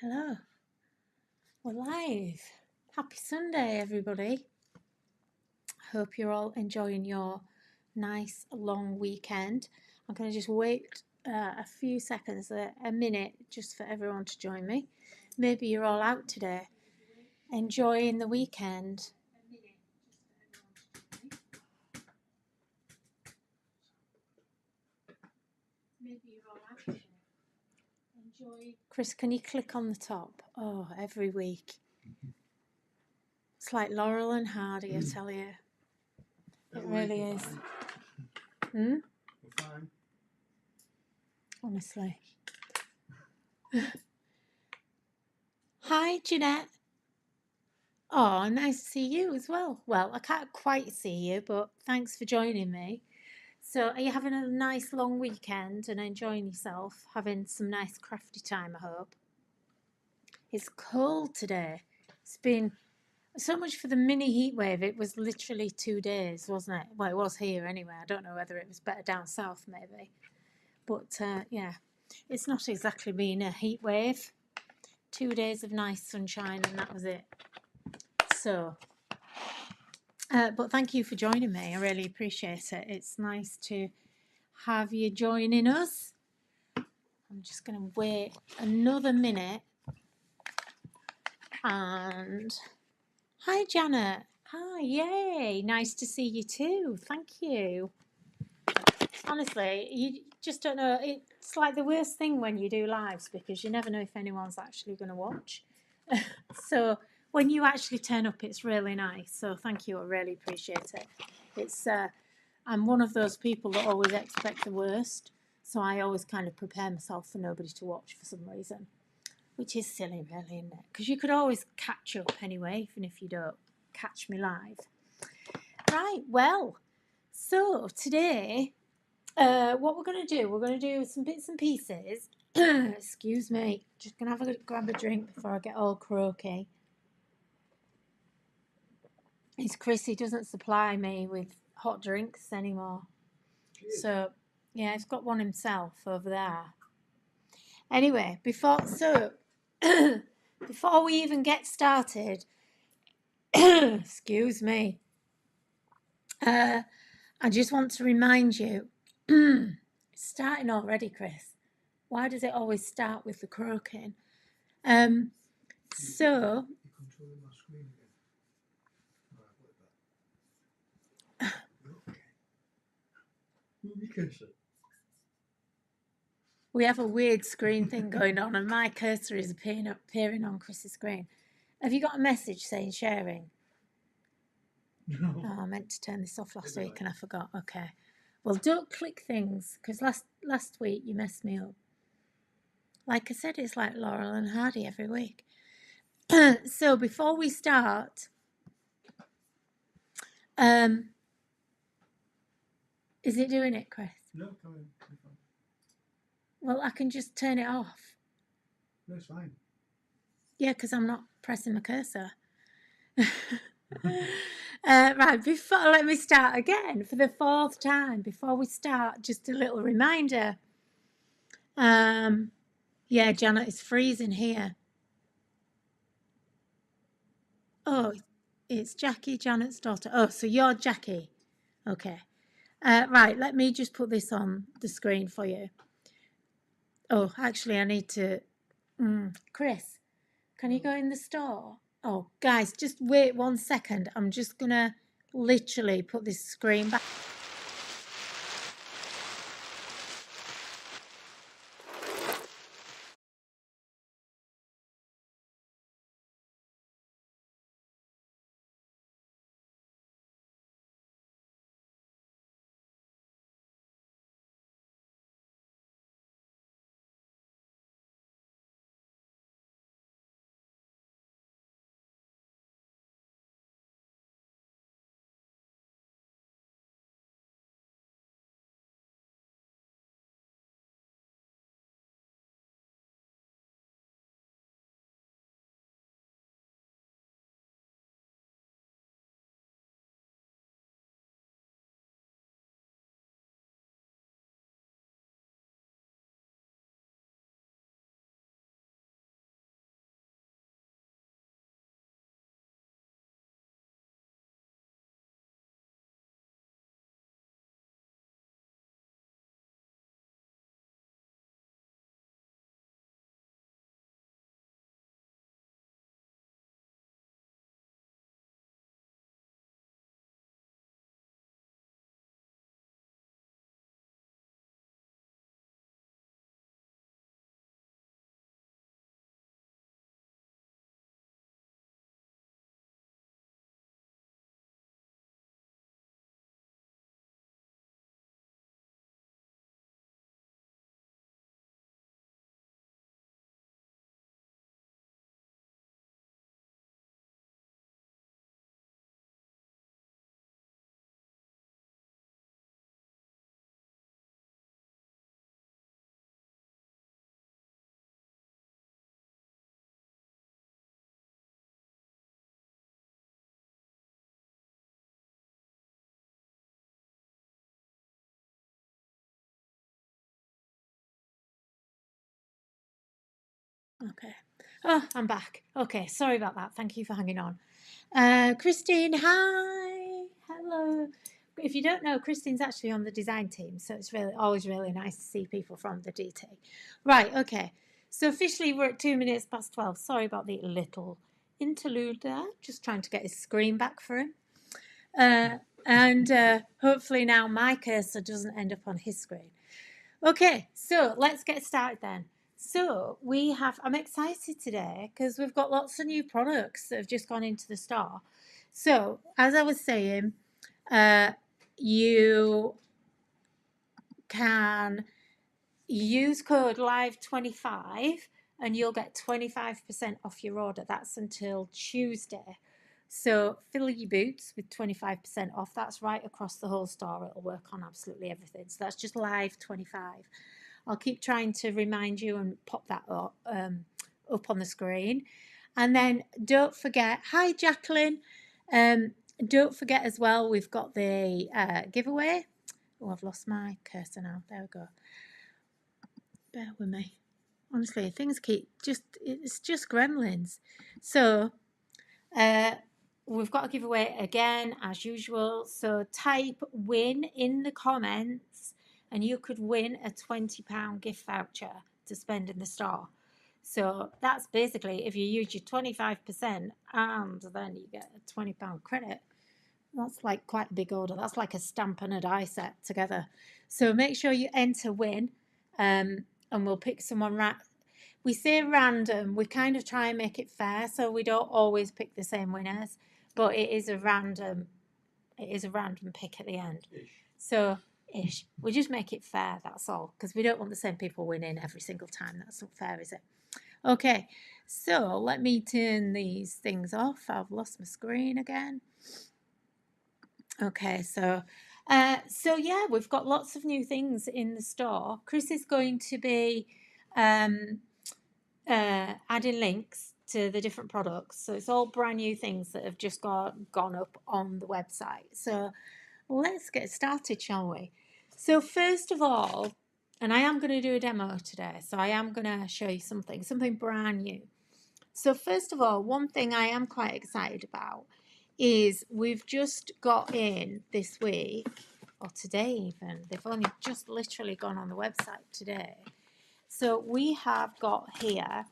Hello, we're live. Happy Sunday, everybody. Hope you're all enjoying your nice long weekend. I'm going to just wait a few seconds, a minute, just for everyone to join me. Maybe you're all out today, enjoying the weekend. Maybe you're all out today. Enjoy. Chris, can you click on the top? Oh, every week. It's like Laurel and Hardy, I tell you. It really is. Hmm? We're fine. Honestly. Hi, Jeanette. Oh, nice to see you as well. Well, I can't quite see you, but thanks for joining me. So, are you having a nice long weekend and enjoying yourself? Having some nice crafty time, I hope. It's cold today. It's been so much for the mini heat wave. It was literally 2 days, wasn't it? Well, it was here anyway. I don't know whether it was better down south, maybe. But yeah, it's not exactly been a heat wave. 2 days of nice sunshine, and that was it. So, but thank you for joining me. I really appreciate it. It's nice to have you joining us. I'm just going to wait another minute. And hi, Janet. Hi, yay. Nice to see you too. Thank you. Honestly, you just don't know. It's like the worst thing when you do lives because you never know if anyone's actually going to watch. So when you actually turn up, it's really nice. So thank you. I really appreciate it. It's I'm one of those people that always expect the worst. So I always kind of prepare myself for nobody to watch for some reason, which is silly, really, isn't it? Because you could always catch up anyway, even if you don't catch me live. Right. Well, so today, what we're going to do, we're going to do some bits and pieces. Excuse me. Just going to grab a drink before I get all croaky. It's Chris, he doesn't supply me with hot drinks anymore. So, yeah, he's got one himself over there. Anyway, before we even get started, excuse me, I just want to remind you, it's starting already, Chris. Why does it always start with the croaking? So, we have a weird screen thing going on, and my cursor is appearing on Chris's screen. Have you got a message saying sharing? No. Oh, I meant to turn this off last week and I forgot. Okay. Well, don't click things because last week you messed me up. Like I said, it's like Laurel and Hardy every week. So before we start, is it doing it, Chris? No, come in. Well, I can just turn it off. No, it's fine. Yeah, because I'm not pressing my cursor. Right, let me start again for the 4th time. Before we start, just a little reminder. Yeah, Janet, it's freezing here. Oh, it's Jackie, Janet's daughter. Oh, so you're Jackie. Okay. Right, let me just put this on the screen for you. Oh, actually, I need to... Chris, can you go in the store? Oh, guys, just wait 1 second. I'm just going to literally put this screen back. Okay. Oh, I'm back. Okay, sorry about that. Thank you for hanging on. Christine, hi. Hello. If you don't know, Christine's actually on the design team, so it's really always really nice to see people from the DT. Right, okay. So officially we're at 2 minutes past 12. Sorry about the little interlude there. Just trying to get his screen back for him. And hopefully now my cursor doesn't end up on his screen. Okay, so let's get started then. So I'm excited today because we've got lots of new products that have just gone into the store. So as I was saying, you can use code LIVE25 and you'll get 25% off your order. That's until Tuesday. So fill your boots with 25% off. That's right across the whole store. It'll work on absolutely everything. So that's just LIVE25. I'll keep trying to remind you and pop that up on the screen. And then don't forget, hi Jacqueline. Don't forget as well, we've got the giveaway. Oh, I've lost my cursor now. There we go. Bear with me. Honestly, things it's just gremlins. So we've got a giveaway again as usual. So type win in the comments and you could win a £20 gift voucher to spend in the store. So that's basically if you use your 25% and then you get a £20 credit. That's like quite a big order. That's like a stamp and a die set together. So make sure you enter win and we'll pick someone we say random. We kind of try and make it fair so we don't always pick the same winners, but it is a random pick at the end. So we just make it fair, that's all, because we don't want the same people winning every single time. That's not fair, is it? Okay, so let me turn these things off. I've lost my screen again. Okay, so yeah, we've got lots of new things in the store. Chris is going to be adding links to the different products. So it's all brand new things that have just gone up on the website. So let's get started, shall we? So first of all, and I am going to do a demo today. So I am going to show you something brand new. So first of all, one thing I am quite excited about is we've just got in this week, or today even, they've only just literally gone on the website today. So we have got here,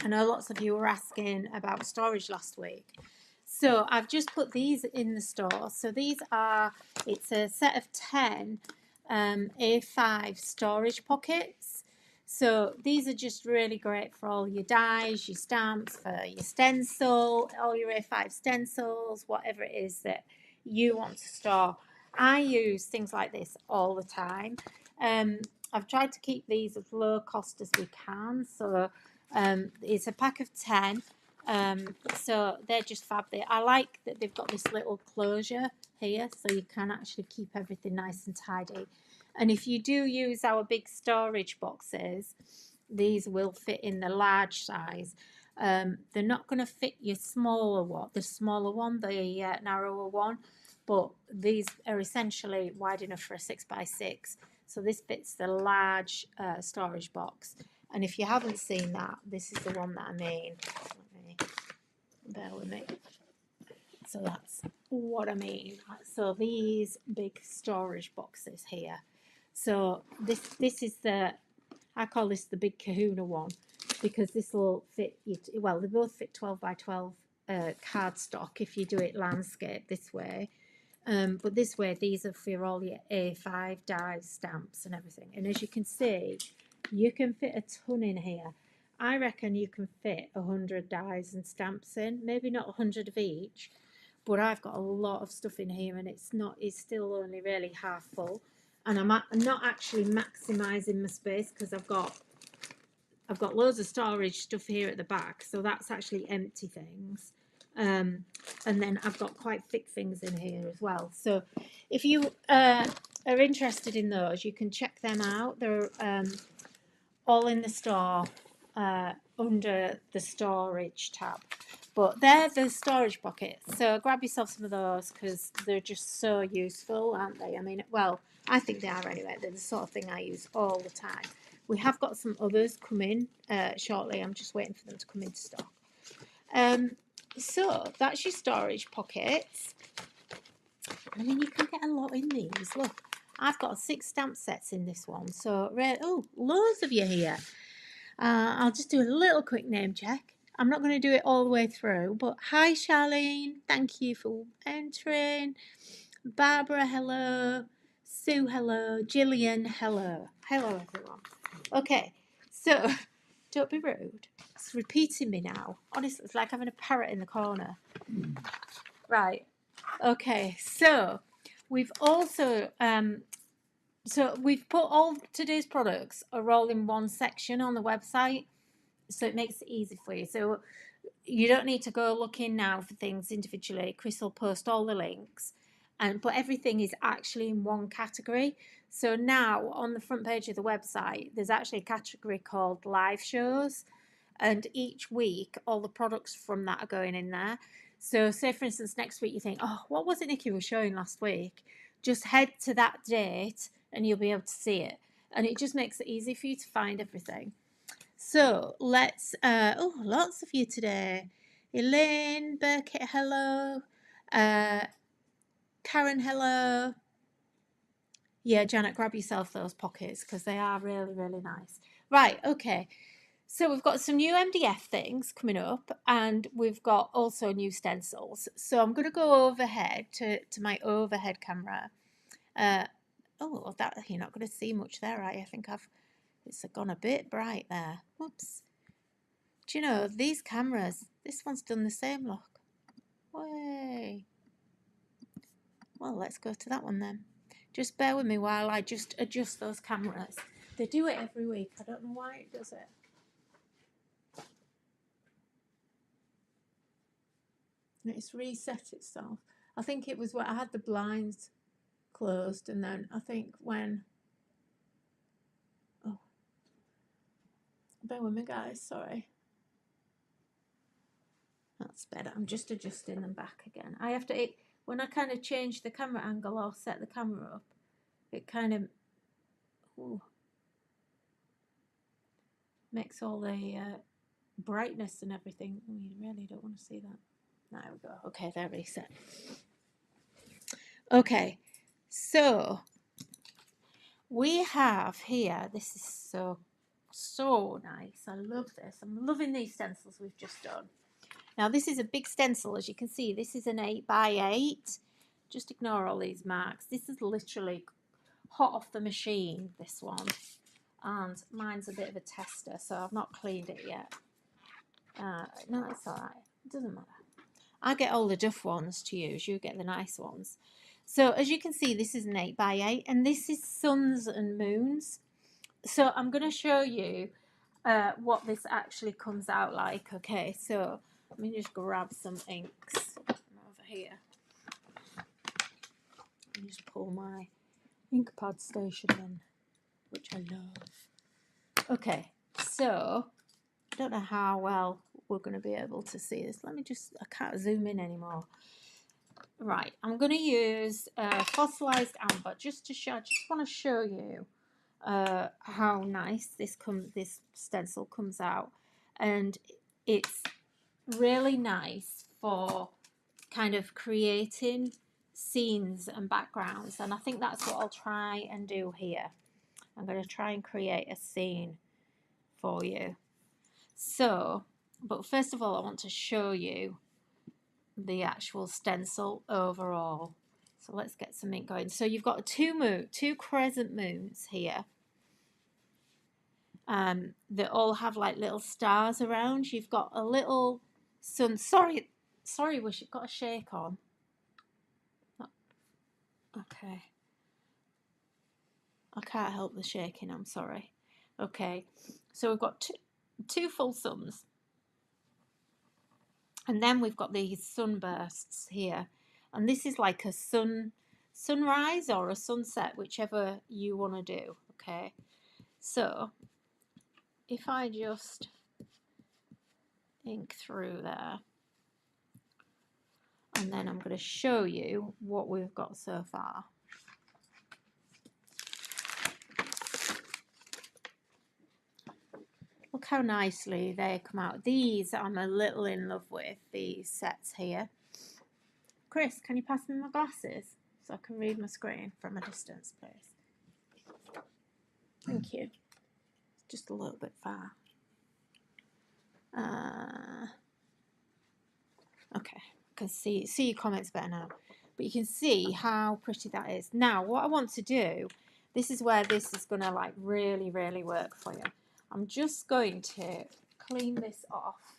I know lots of you were asking about storage last week. So I've just put these in the store. So it's a set of 10 A5 storage pockets. So these are just really great for all your dies, your stamps, for your stencil, all your A5 stencils, whatever it is that you want to store. I use things like this all the time. I've tried to keep these as low cost as we can. So it's a pack of 10. So they're just fab. I like that they've got this little closure here, so you can actually keep everything nice and tidy. And if you do use our big storage boxes, these will fit in the large size. They're not going to fit your smaller one, the narrower one, but these are essentially wide enough for a 6x6. So this fits the large storage box. And if you haven't seen that, this is the one that I mean. Bear with me. So that's what I mean. So these big storage boxes here. So this is I call this the big kahuna one, because this will fit you. Well, they both fit 12 by 12 cardstock if you do it landscape this way. But this way, these are for all your A5 dies, stamps and everything. And as you can see, you can fit a ton in here. I reckon you can fit 100 dies and stamps in, maybe not 100 of each, but I've got a lot of stuff in here and it's still only really half full. And I'm not actually maximising my space because I've got loads of storage stuff here at the back, so that's actually empty things. And then I've got quite thick things in here as well. So if you are interested in those, you can check them out. They're all in the store under the storage tab. But they're the storage pockets, so grab yourself some of those because they're just so useful, aren't they? I mean, well, I think they are anyway. They're the sort of thing I use all the time. We have got some others coming shortly. I'm just waiting for them to come into stock. So that's your storage pockets. I mean, you can get a lot in these. Look, I've got 6 stamp sets in this one. So, oh, loads of you here. I'll just do a little quick name check. I'm not going to do it all the way through, but hi Charlene, thank you for entering. Barbara, hello. Sue, hello. Gillian, hello. Hello, everyone. Okay, so don't be rude. It's repeating me now. Honestly, it's like having a parrot in the corner. Right. Okay, so we've also so we've put all today's products are all in one section on the website, so it makes it easy for you. So you don't need to go looking now for things individually. Chris will post all the links, but everything is actually in one category. So now on the front page of the website, there's actually a category called live shows, and each week all the products from that are going in there. So say for instance next week you think, oh, what was it Nikki was showing last week? Just head to that date and you'll be able to see it, and it just makes it easy for you to find everything. So let's, oh, lots of you today. Elaine, Burkett, hello. Karen, hello. Yeah, Janet, grab yourself those pockets because they are really, really nice. Right, okay. So we've got some new MDF things coming up, and we've got also new stencils. So I'm going to go overhead to my overhead camera. Oh, that you're not going to see much there, right? I think it's gone a bit bright there. Whoops. Do you know, these cameras, this one's done the same look. Way. Well, let's go to that one then. Just bear with me while I just adjust those cameras. They do it every week. I don't know why it does it. It's reset itself. I think it was when I had the blinds closed, and then I think when... Oh. Bear with me, guys. Sorry. That's better. I'm just adjusting them back again. I have to... when I kind of change the camera angle or set the camera up, it kind of makes all the brightness and everything. Oh, you really don't want to see that. There we go. Okay, they're reset. Okay, so we have here, this is so nice. I love this. I'm loving these stencils we've just done. Now this is a big stencil, as you can see. This is an 8x8. Just ignore all these marks. This is literally hot off the machine, this one. And mine's a bit of a tester, so I've not cleaned it yet. No, it's all right. It doesn't matter. I get all the duff ones to use. You get the nice ones. So as you can see, this is an 8x8, and this is suns and moons. So I'm going to show you what this actually comes out like. Okay, so let me just grab some inks from over here. And just pull my ink pad station in, which I love. Okay, so I don't know how well we're going to be able to see this. Let me just, I can't zoom in anymore. Right, I'm going to use fossilized amber just to show, I just want to show you how nice this stencil comes out. And it's really nice for kind of creating scenes and backgrounds, and I think that's what I'll try and do here. I'm going to try and create a scene for you. So, but first of all, I want to show you the actual stencil overall. So let's get some ink going. So you've got two crescent moons here. That all have like little stars around. You've got a little sun. Sorry, wish it got a shake on. Okay. I can't help the shaking, I'm sorry. Okay, so we've got two full suns. And then we've got these sunbursts here. And this is like a sunrise or a sunset, whichever you want to do. Okay, so if I just ink through there, and then I'm going to show you what we've got so far. Look how nicely they come out. These I'm a little in love with, these sets here. Chris, can you pass me my glasses so I can read my screen from a distance, please? Thank you. Just a little bit far. Okay, I can see your comments better now. But you can see how pretty that is. Now, what I want to do, this is where this is going to like really, really work for you. I'm just going to clean this off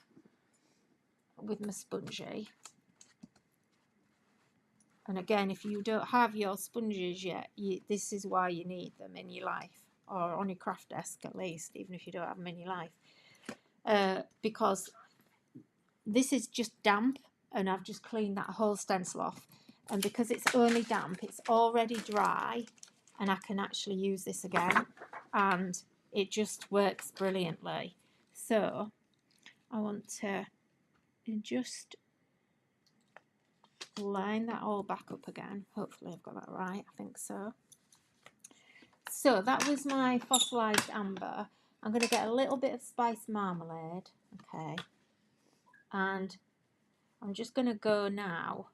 with my spongy. And again, if you don't have your sponges yet, this is why you need them in your life, or on your craft desk at least, even if you don't have them in your life. Because this is just damp, and I've just cleaned that whole stencil off. And because it's only damp, it's already dry, and I can actually use this again. And it just works brilliantly. So I want to just line that all back up again. Hopefully I've got that right. I think so. So that was my fossilized amber. I'm going to get a little bit of spiced marmalade. Okay. And I'm just going to go now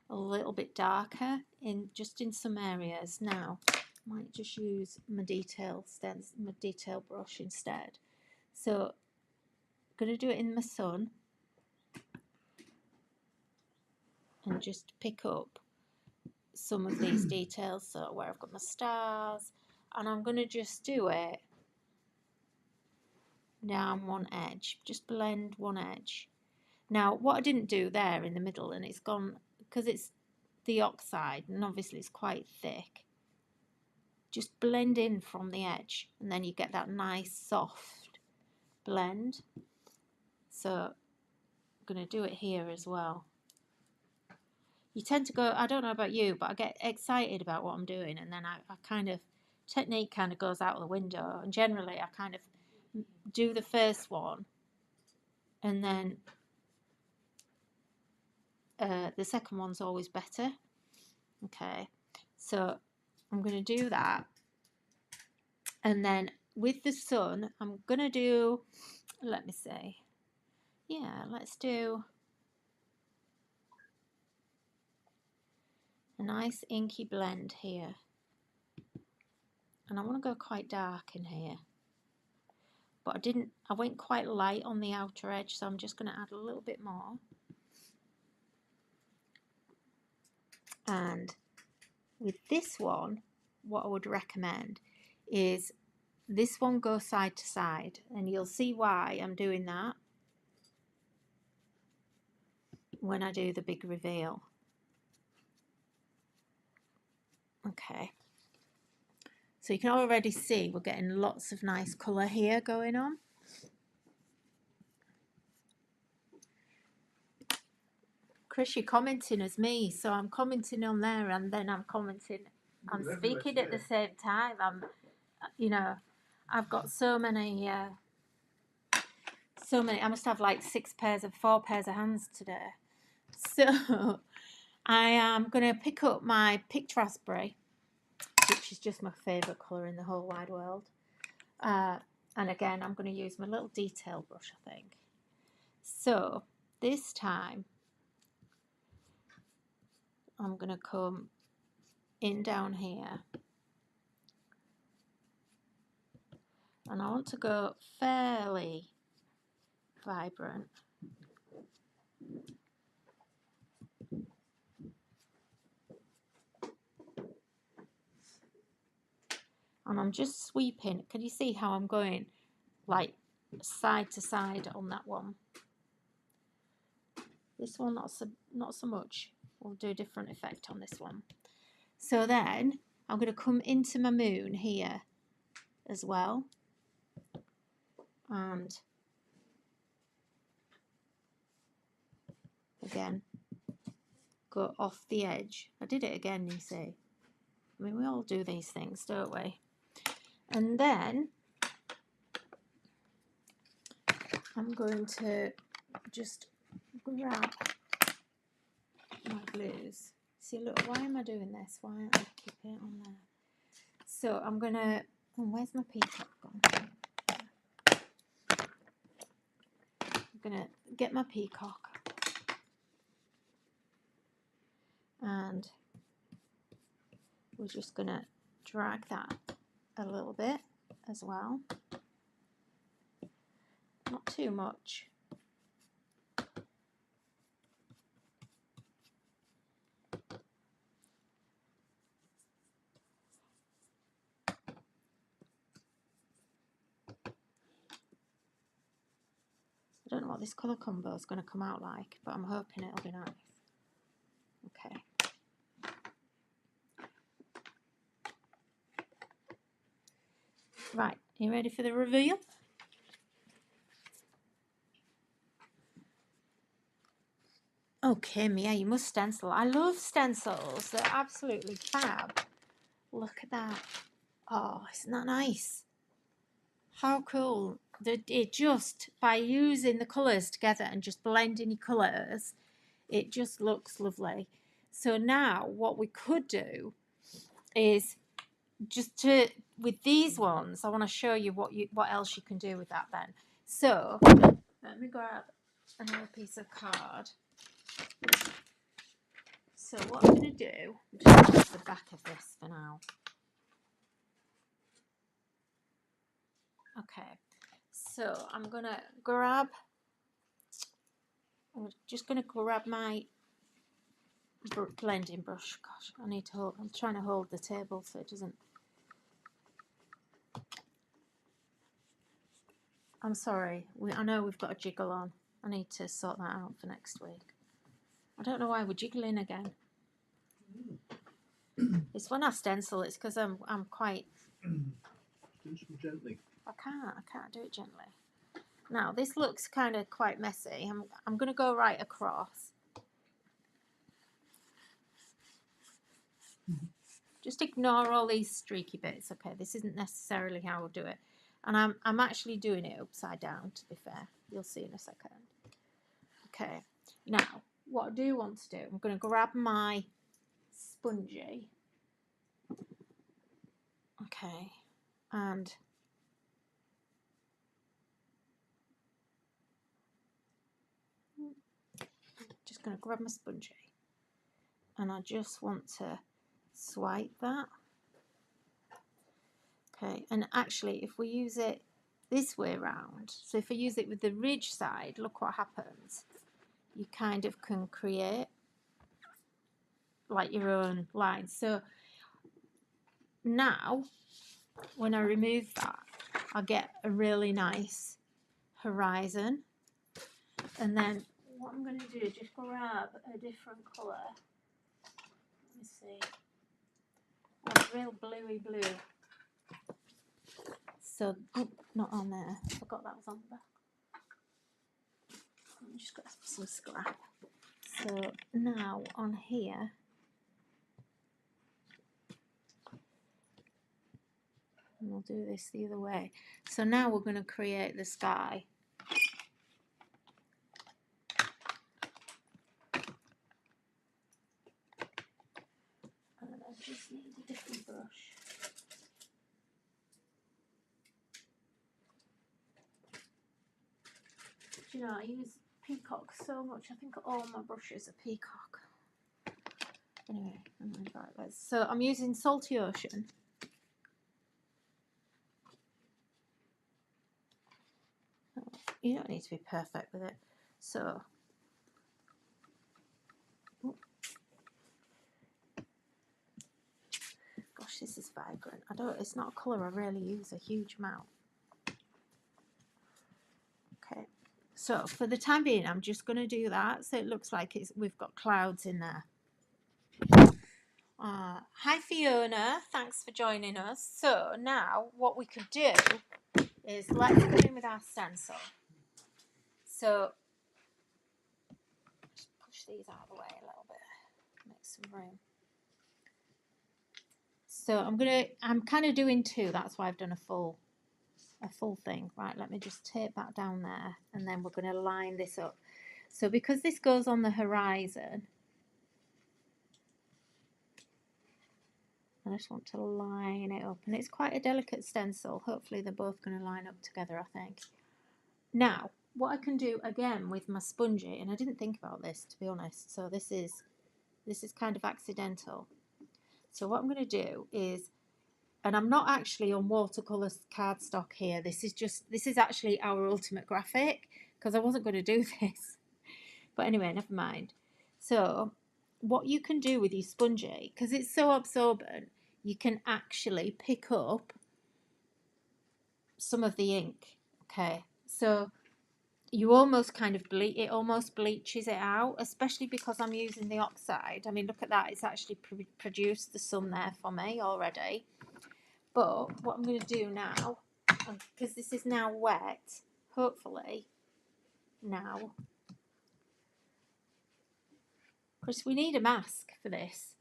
a little bit darker in some areas. Now I might just use my detail brush instead. So I'm going to do it in my sun and just pick up some of these details, so where I've got my stars, and I'm going to just do it down one edge, just blend one edge. Now what I didn't do there in the middle, and it's gone because it's the oxide and obviously it's quite thick, just blend in from the edge and then you get that nice soft blend. So I'm going to do it here as well. You tend to go, I don't know about you, but I get excited about what I'm doing, and then I kind of, technique kind of goes out of the window, and generally I kind of do the first one and then the second one's always better. Okay, so I'm going to do that, and then with the sun I'm going to do, let me see, yeah, let's do a nice inky blend here, and I want to go quite dark in here, but I went quite light on the outer edge, so I'm just going to add a little bit more. And with this one, what I would recommend is this one goes side to side, and you'll see why I'm doing that when I do the big reveal. Okay, so you can already see we're getting lots of nice colour here going on. Chris, you're commenting as me, so I'm commenting on there and then I'm commenting, I'm speaking at the same time. You know, I've got so many, I must have like 4 pairs of hands today. So I am going to pick up my picked raspberry, which is just my favourite colour in the whole wide world. And again, I'm going to use my little detail brush, I think. So this time, I'm going to come in down here. And I want to go fairly vibrant. And I'm just sweeping. Can you see how I'm going like side to side on that one? This one not so much. We'll do a different effect on this one. So then I'm going to come into my moon here as well, and again go off the edge. I did it again, you see. I mean, we all do these things, don't we? And then I'm going to just grab my glues. See, look, why am I doing this? Why aren't I keeping it on there? So I'm going to, oh, where's my P-top gone? I'm going to get my peacock and we're just going to drag that a little bit as well. Not too much. I don't know what this colour combo is going to come out like, but I'm hoping it'll be nice. Okay. Right, are you ready for the reveal? Okay, Mia, you must stencil. I love stencils. They're absolutely fab. Look at that. Oh, isn't that nice? How cool. It just, by using the colours together and just blending your colours, it just looks lovely. So now what we could do is just to, with these ones, I want to show you what else you can do with that then. So let me grab another piece of card. So what I'm going to do, just use the back of this for now. Okay, so I'm just going to grab my blending brush. Gosh, I'm trying to hold the table so it doesn't. I'm sorry, I know we've got a jiggle on. I need to sort that out for next week. I don't know why we're jiggling again. It's when I stencil, it's because I'm quite... Do some gently. I can't do it gently. Now, this looks kind of quite messy. I'm going to go right across. Just ignore all these streaky bits, okay? This isn't necessarily how I'll do it. And I'm actually doing it upside down, to be fair. You'll see in a second. Okay, now, what I do want to do, I'm going to grab my spongy. Okay, and just going to grab my spongy. And I just want to swipe that. Okay, and actually if we use it this way around, so if I use it with the ridge side, look what happens. You kind of can create like your own lines. So now when I remove that, I'll get a really nice horizon. And then what I'm going to do is just grab a different colour. Let me see. A real bluey blue. So, oh, not on there. I forgot that was on the back. I'm just got some scrap. So now on here, and we'll do this the other way. So now we're going to create the sky. And I just need a different brush. Do you know, I use peacock so much. I think all my brushes are peacock. Anyway, so I'm using Salty Ocean. You don't need to be perfect with it. So, gosh, this is vibrant. It's not a colour I really use a huge amount. Okay, so for the time being, I'm just going to do that. So it looks like we've got clouds in there. Hi Fiona, thanks for joining us. So now what we could do is let's go in with our stencil. So just push these out of the way a little bit, make some room. So I'm kind of doing two. That's why I've done a full thing. Right, let me just tape that down there, and then we're going to line this up. So because this goes on the horizon, I just want to line it up, and it's quite a delicate stencil. Hopefully they're both going to line up together, I think. Now, what I can do again with my spongy, and I didn't think about this to be honest, so this is kind of accidental. So what I'm going to do is, and I'm not actually on watercolour cardstock here, this is actually our ultimate graphic, because I wasn't going to do this. But anyway, never mind. So what you can do with your spongy, because it's so absorbent, you can actually pick up some of the ink. Okay, so you almost kind of it almost bleaches it out, especially because I'm using the oxide. I mean, look at that, it's actually produced the sun there for me already. But what I'm going to do now, because this is now wet, hopefully now, because we need a mask for this.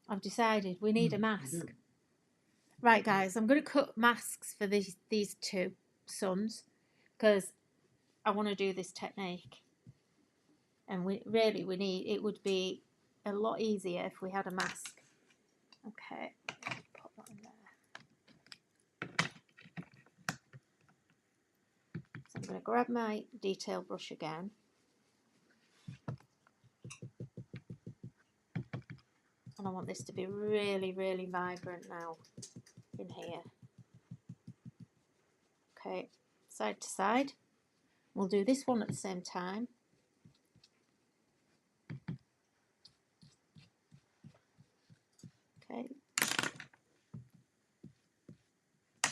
I've decided we need a mask. Right, guys, I'm going to cut masks for these two suns because I want to do this technique. And we need, it would be a lot easier if we had a mask. Okay, put that in there. So I'm going to grab my detail brush again. And I want this to be really, really vibrant now in here. Okay, side to side. We'll do this one at the same time. Okay.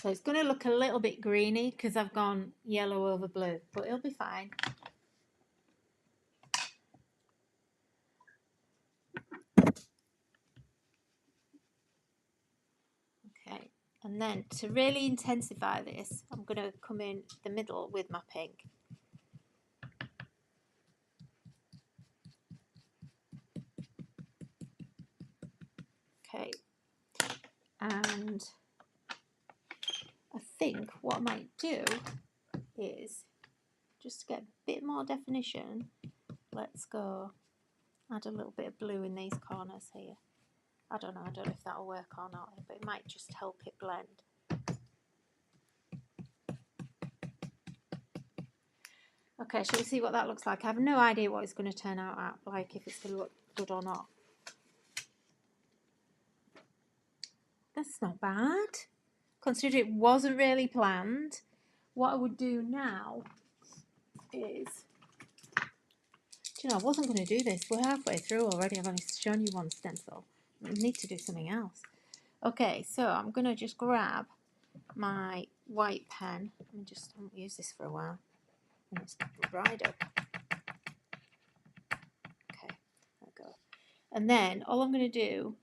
So it's going to look a little bit greeny because I've gone yellow over blue, but it'll be fine. Okay, and then to really intensify this, I'm going to come in the middle with my pink. Okay, and I think what I might do is, just to get a bit more definition, let's go add a little bit of blue in these corners here. I don't know if that'll work or not, but it might just help it blend. Okay, shall we see what that looks like? I have no idea what it's going to turn out at, like if it's going to look good or not. That's not bad, considering it wasn't really planned. What I would do now is, I wasn't going to do this. We're halfway through already. I've only shown you one stencil. I need to do something else. Okay, so I'm going to just grab my white pen. I haven't used this for a while. And it's dried up. Okay, there we go. And then all I'm going to do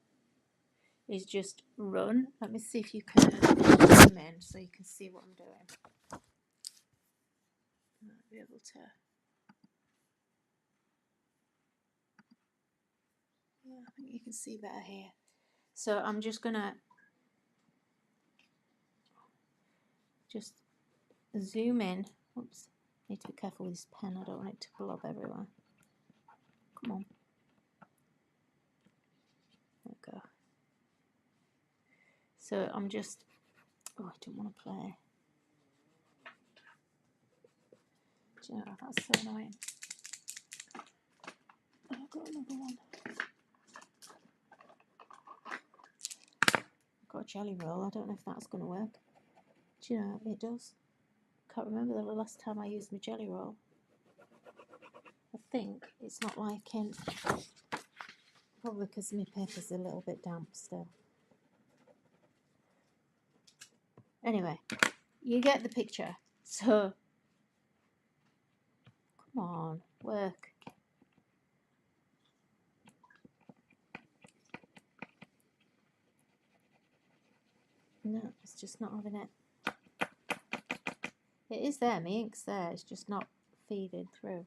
is just run. Let me see if you can zoom in so you can see what I'm doing. I might be able to. Yeah, I think you can see better here. So I'm just going to just zoom in. Oops, need to be careful with this pen. I don't want it to blob everywhere. Come on. There we go. So I'm just, oh, I don't want to play. Do you know, that's so annoying. Oh, I've got another one. I've got a jelly roll. I don't know if that's going to work. Do you know, it does. Can't remember the last time I used my jelly roll. I think it's not liking, probably because my paper's a little bit damp still. Anyway, you get the picture. So, come on, work. No, it's just not having it. It is there, my ink's there, it's just not feeding through.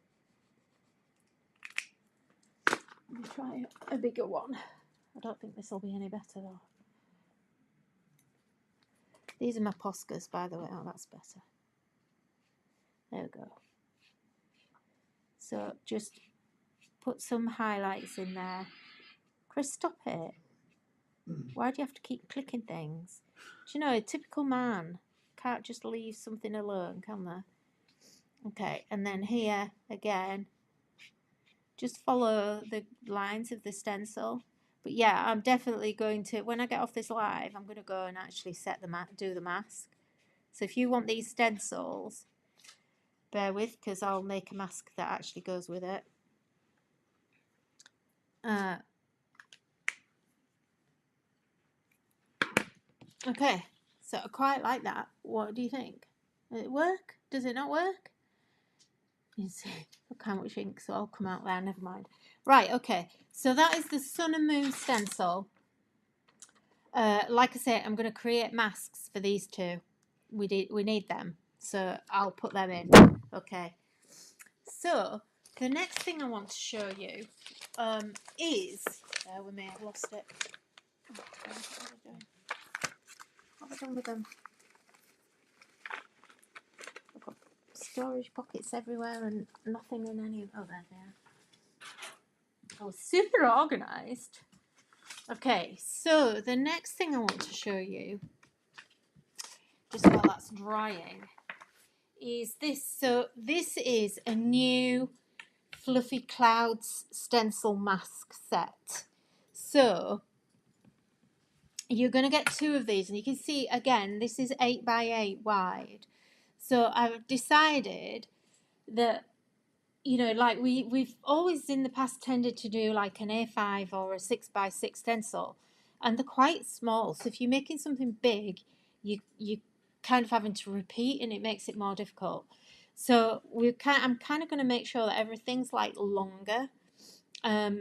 Let me try a bigger one. I don't think this will be any better though. These are my Poscas, by the way. Oh, that's better. There we go. So just put some highlights in there. Chris, stop it. Why do you have to keep clicking things? Do you know, a typical man can't just leave something alone, can they? Okay, and then here again, just follow the lines of the stencil. But yeah, I'm definitely going to, when I get off this live, I'm going to go and actually do the mask. So if you want these stencils, bear with, because I'll make a mask that actually goes with it. Okay, so I quite like that. What do you think? Does it work? Does it not work? You see, look how much ink, so I'll come out there, never mind. Right, okay, so that is the sun and moon stencil. Like I say, I'm going to create masks for these two. We need them, so I'll put them in. Okay, so the next thing I want to show you is, bear with me, I've lost it. Oh, what am I doing? What have I done with them? I've got storage pockets everywhere and nothing in any of, oh, there they are. I was super organised. Okay, so the next thing I want to show you, just while that's drying, is this. So this is a new Fluffy Clouds stencil mask set. So you're going to get two of these, and you can see again this is 8 by 8 wide. So I've decided that, you know, like we've always in the past tended to do like an A5 or a 6 by 6 stencil, and they're quite small. So if you're making something big, you kind of having to repeat, and it makes it more difficult. So I'm kind of going to make sure that everything's like longer.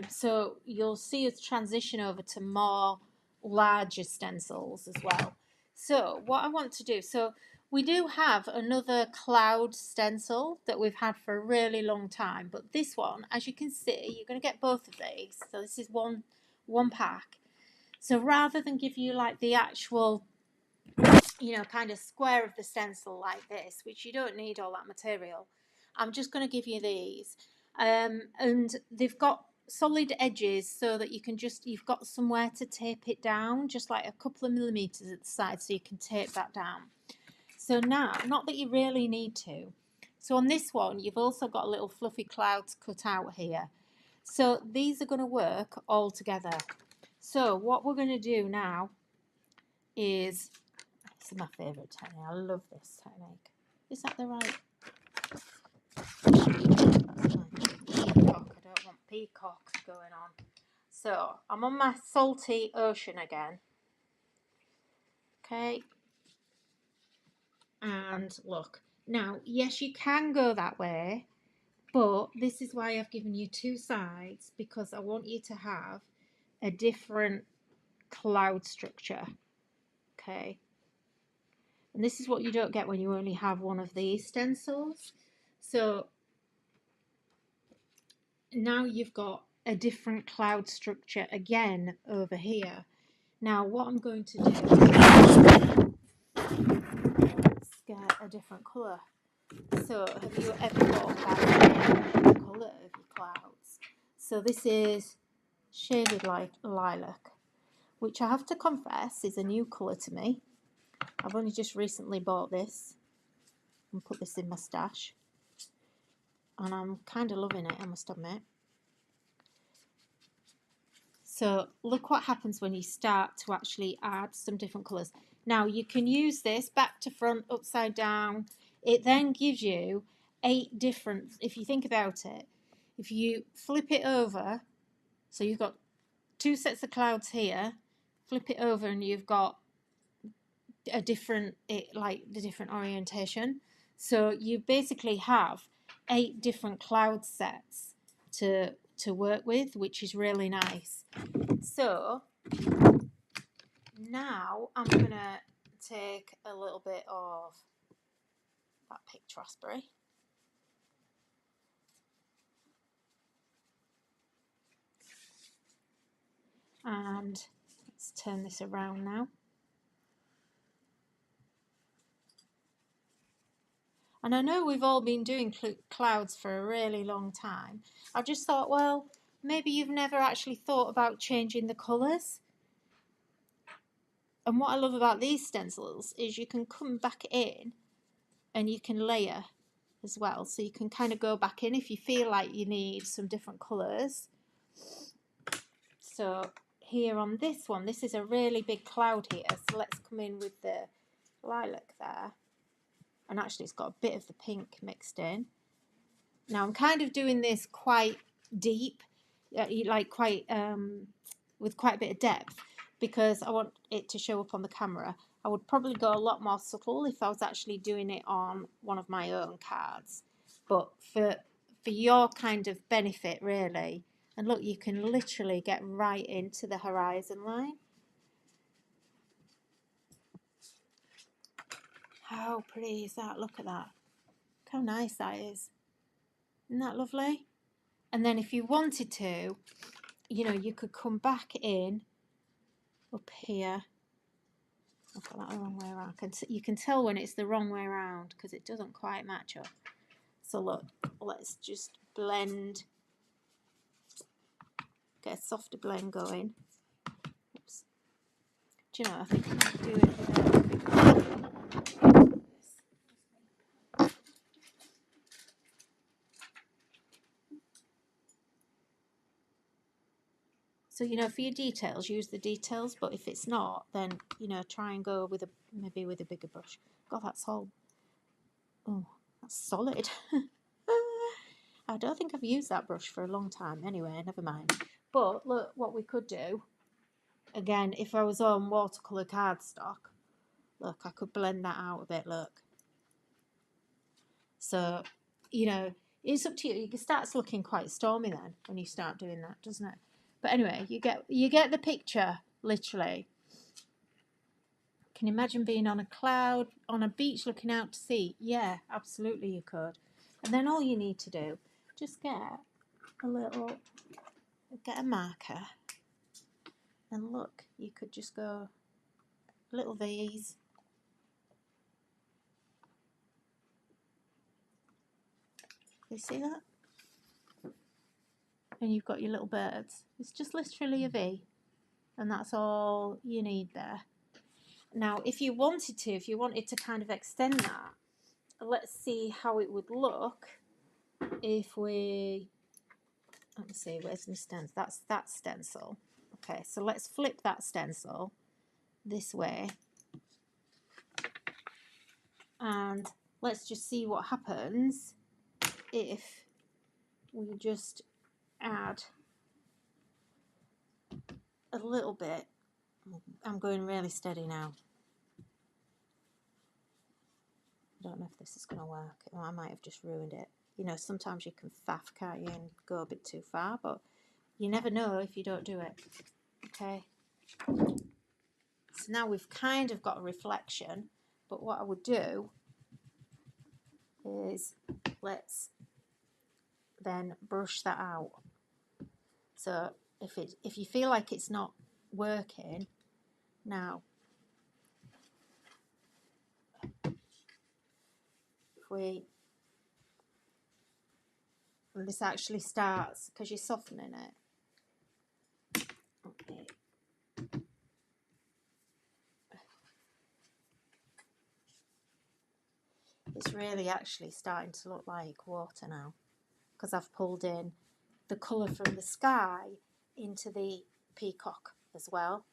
So you'll see us transition over to more larger stencils as well. So what I want to do, so we do have another cloud stencil that we've had for a really long time, but this one, as you can see, you're going to get both of these. So this is one pack. So rather than give you like the actual, you know, kind of square of the stencil like this, which you don't need all that material, I'm just going to give you these. And they've got solid edges so that you can just, you've got somewhere to tape it down, just like a couple of millimeters at the side, so you can tape that down. So now, not that you really need to. So on this one, you've also got little fluffy clouds cut out here. So these are going to work all together. So what we're going to do now is, this is my favourite technique. I love this technique. Is that the right? Peacock. I don't want peacock going on. So I'm on my salty ocean again. Okay. And look. Now, yes, you can go that way, but this is why I've given you two sides, because I want you to have a different cloud structure. Okay. And this is what you don't get when you only have one of these stencils. So now you've got a different cloud structure again over here. Now what I'm going to do is get a different colour. So have you ever thought about the colour of your clouds? So this is shaded like lilac, which I have to confess is a new colour to me. I've only just recently bought this and put this in my stash, and I'm kind of loving it, I must admit. So look what happens when you start to actually add some different colours. Now you can use this back to front, upside down. It then gives you 8 different, if you think about it, if you flip it over, so you've got 2 sets of clouds here, flip it over and you've got a different, like the different orientation. So you basically have 8 different cloud sets to work with, which is really nice. So now I'm gonna take a little bit of that picked raspberry, and let's turn this around now. And I know we've all been doing clouds for a really long time. I just thought, well, maybe you've never actually thought about changing the colours. And what I love about these stencils is you can come back in and you can layer as well, so you can kind of go back in if you feel like you need some different colours. So here on this one, this is a really big cloud here, so let's come in with the lilac there, and actually it's got a bit of the pink mixed in. Now I'm kind of doing this quite deep, like quite with quite a bit of depth, because I want it to show up on the camera. I would probably go a lot more subtle if I was actually doing it on one of my own cards, but for your kind of benefit really. And look, you can literally get right into the horizon line. How pretty is that? Look at that. Look how nice that is. Isn't that lovely? And then if you wanted to, you know, you could come back in up here. I've got that the wrong way around. You can tell when it's the wrong way around because it doesn't quite match up. So look, let's just blend, get a softer blend going. Oops. Do you know, I think I might do it with a big. So, you know, for your details, use the details, but if it's not, then, you know, try and go with maybe with a bigger brush. God, that's all, oh, that's solid. I don't think I've used that brush for a long time. Anyway, never mind. But look what we could do. Again, if I was on watercolour cardstock, look, I could blend that out a bit, look. So, you know, it's up to you. It starts looking quite stormy then when you start doing that, doesn't it? But anyway, you get the picture, literally. Can you imagine being on a cloud, on a beach looking out to sea? Yeah, absolutely you could. And then all you need to do, just get a marker. And look, you could just go little V's. You see that? And you've got your little birds. It's just literally a V. And that's all you need there. Now, if you wanted to kind of extend that, let's see how it would look if we, let me see, where's my stencil? That's that stencil. Okay, so let's flip that stencil this way. And let's just see what happens if we just add a little bit. I'm going really steady now. I don't know if this is going to work. I might have just ruined it. You know, sometimes you can faff, can't you, and go a bit too far, but you never know if you don't do it. Okay. So now we've kind of got a reflection, but what I would do is let's then brush that out. So if you feel like it's not working, now this actually starts, because you're softening it. Okay. It's really actually starting to look like water now, because I've pulled in the colour from the sky into the peacock as well.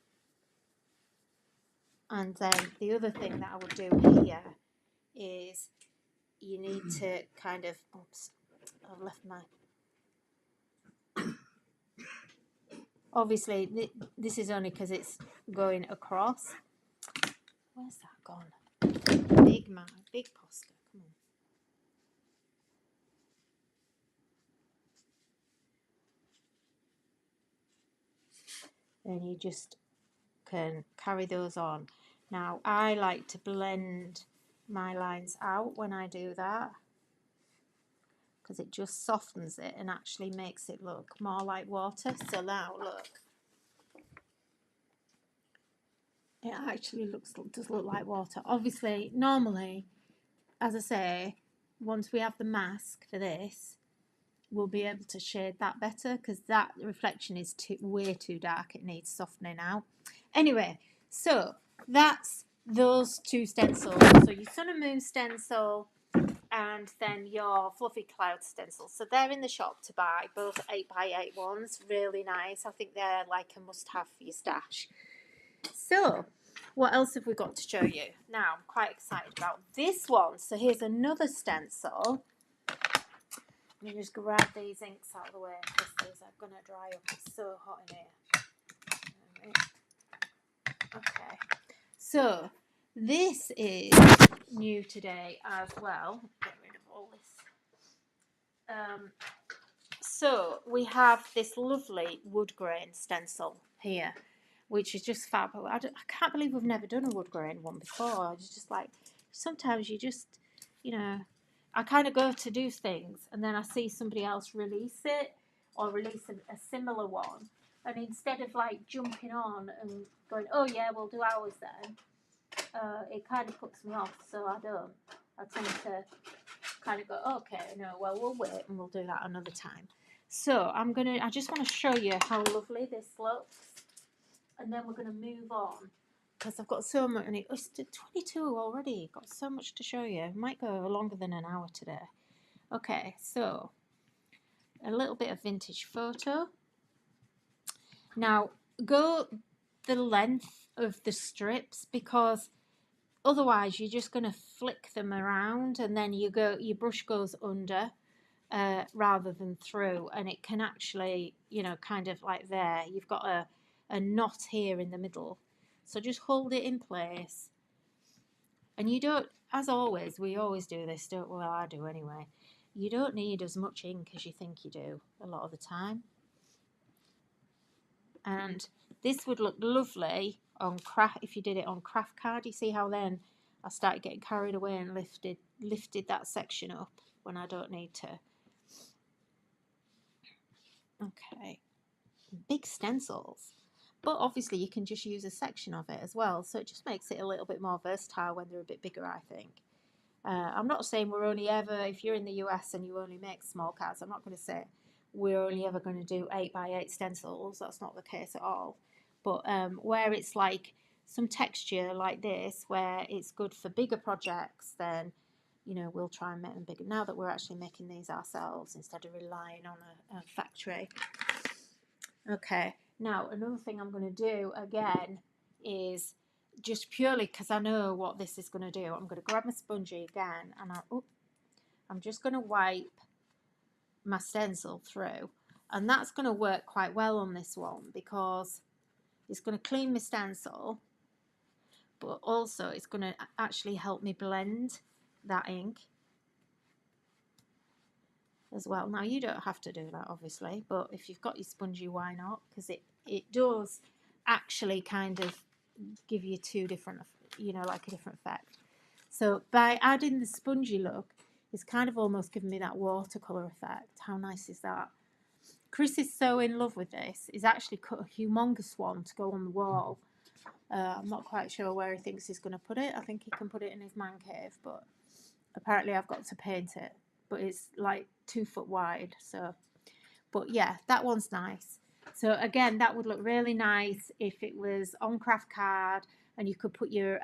And then the other thing that I would do here is you need to kind of, oops, I've left my, obviously this is only because it's going across. Where's that gone? Big man, big poster, come on. And you just can carry those on. Now I like to blend my lines out when I do that, because it just softens it and actually makes it look more like water. So now look, it actually does look like water. Obviously, normally, as I say, once we have the mask for this, we'll be able to shade that better, because that reflection is way too dark. It needs softening out. Anyway, so that's those two stencils. So your sun and moon stencil and then your fluffy cloud stencils. So they're in the shop to buy, both 8x8 ones, really nice. I think they're like a must-have for your stash. So what else have we got to show you? Now I'm quite excited about this one. So here's another stencil. Let me just grab these inks out of the way because these are going to dry up. It's so hot in here. Okay, so this is new today as well. Get rid of all this. So we have this lovely wood grain stencil here, which is just fab. I can't believe we've never done a wood grain one before. It's just like, sometimes you just, you know, I kind of go to do things and then I see somebody else release it or release a similar one. And instead of like jumping on and going, oh yeah, we'll do ours then, it kind of puts me off, so I don't. I tend to kind of go, okay, no, well, we'll wait and we'll do that another time. So I just want to show you how lovely this looks. And then we're going to move on because I've got so much. It's 22 already. Got so much to show you. Might go longer than an hour today. Okay, so a little bit of vintage photo. Now, go the length of the strips because otherwise you're just going to flick them around and then your brush goes under rather than through, and it can actually, you know, kind of like there, you've got a knot here in the middle. So just hold it in place. And you don't, as always, we always do this, don't we? Well, I do anyway. You don't need as much ink as you think you do a lot of the time. And this would look lovely on craft if you did it on craft card. You see how then I started getting carried away and lifted that section up when I don't need to. Okay, big stencils, but obviously you can just use a section of it as well, so it just makes it a little bit more versatile when they're a bit bigger, I think. I'm not saying we're only ever, if you're in the US and you only make small cards, I'm not going to say we're only ever going to do 8x8 stencils. That's not the case at all. But where it's like some texture like this, where it's good for bigger projects, then, you know, we'll try and make them bigger. Now that we're actually making these ourselves instead of relying on a factory. Okay, now another thing I'm going to do again is just purely because I know what this is going to do. I'm going to grab my spongy again and I'm just going to wipe my stencil through, and that's going to work quite well on this one because it's going to clean my stencil, but also it's going to actually help me blend that ink as well. Now you don't have to do that obviously, but if you've got your spongy, why not? Because it does actually kind of give you two different, you know, like a different effect. So by adding the spongy look, it's kind of almost giving me that watercolour effect. How nice is that? Chris is so in love with this. He's actually cut a humongous one to go on the wall. I'm not quite sure where he thinks he's going to put it. I think he can put it in his man cave, but apparently I've got to paint it. But it's like 2 foot wide. So, but yeah, that one's nice. So again, that would look really nice if it was on craft card and you could put your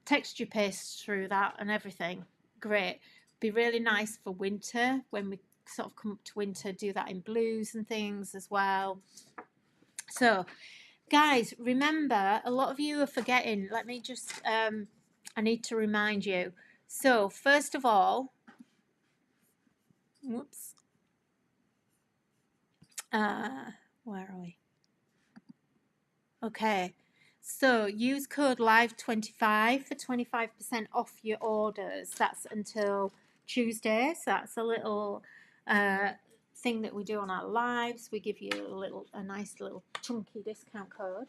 texture paste through that and everything. Great. Be really nice for winter when we sort of come up to winter, do that in blues and things as well. So guys, remember, a lot of you are forgetting. Let me just I need to remind you. So first of all, whoops, where are we? Okay, so use code LIVE25 for 25% off your orders. That's until Tuesday, so that's a little thing that we do on our lives. We give you a nice little chunky discount code.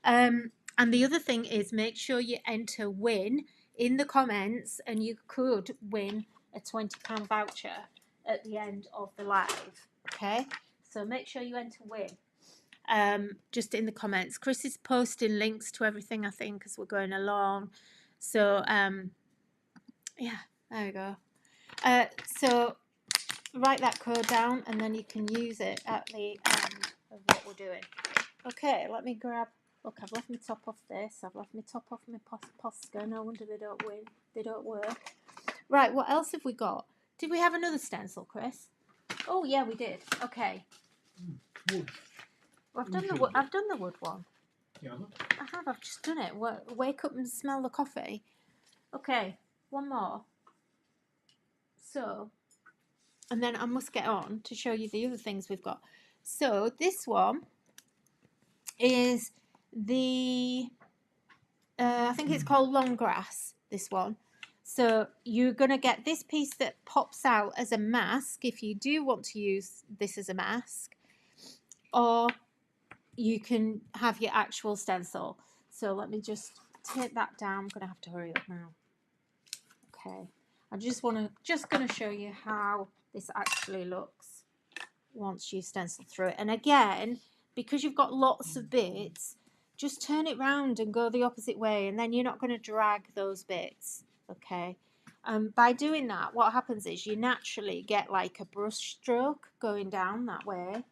And the other thing is, make sure you enter win in the comments, and you could win a £20 voucher at the end of the live. Okay, so make sure you enter win. Just in the comments. Chris is posting links to everything, I think, as we're going along. So yeah, there we go. So write that code down and then you can use it at the end of what we're doing. Okay, let me grab Look, I've left my top off this. I've left my top off my Posca. No wonder they don't win. They don't work. Right, what else have we got? Did we have another stencil, Chris? Oh, yeah, we did. Okay. Wood. Well, I've done the wood one. Yeah. I have. I've just done it. Wake up and smell the coffee. Okay, one more. So, and then I must get on to show you the other things we've got. So this one is the, I think it's called long grass, this one. So you're going to get this piece that pops out as a mask if you do want to use this as a mask, or you can have your actual stencil. So let me just take that down. I'm going to have to hurry up now. Okay, I just going to show you how this actually looks once you stencil through it. And again, because you've got lots of bits, just turn it round and go the opposite way, and then you're not going to drag those bits. Okay, by doing that, what happens is you naturally get like a brush stroke going down that way,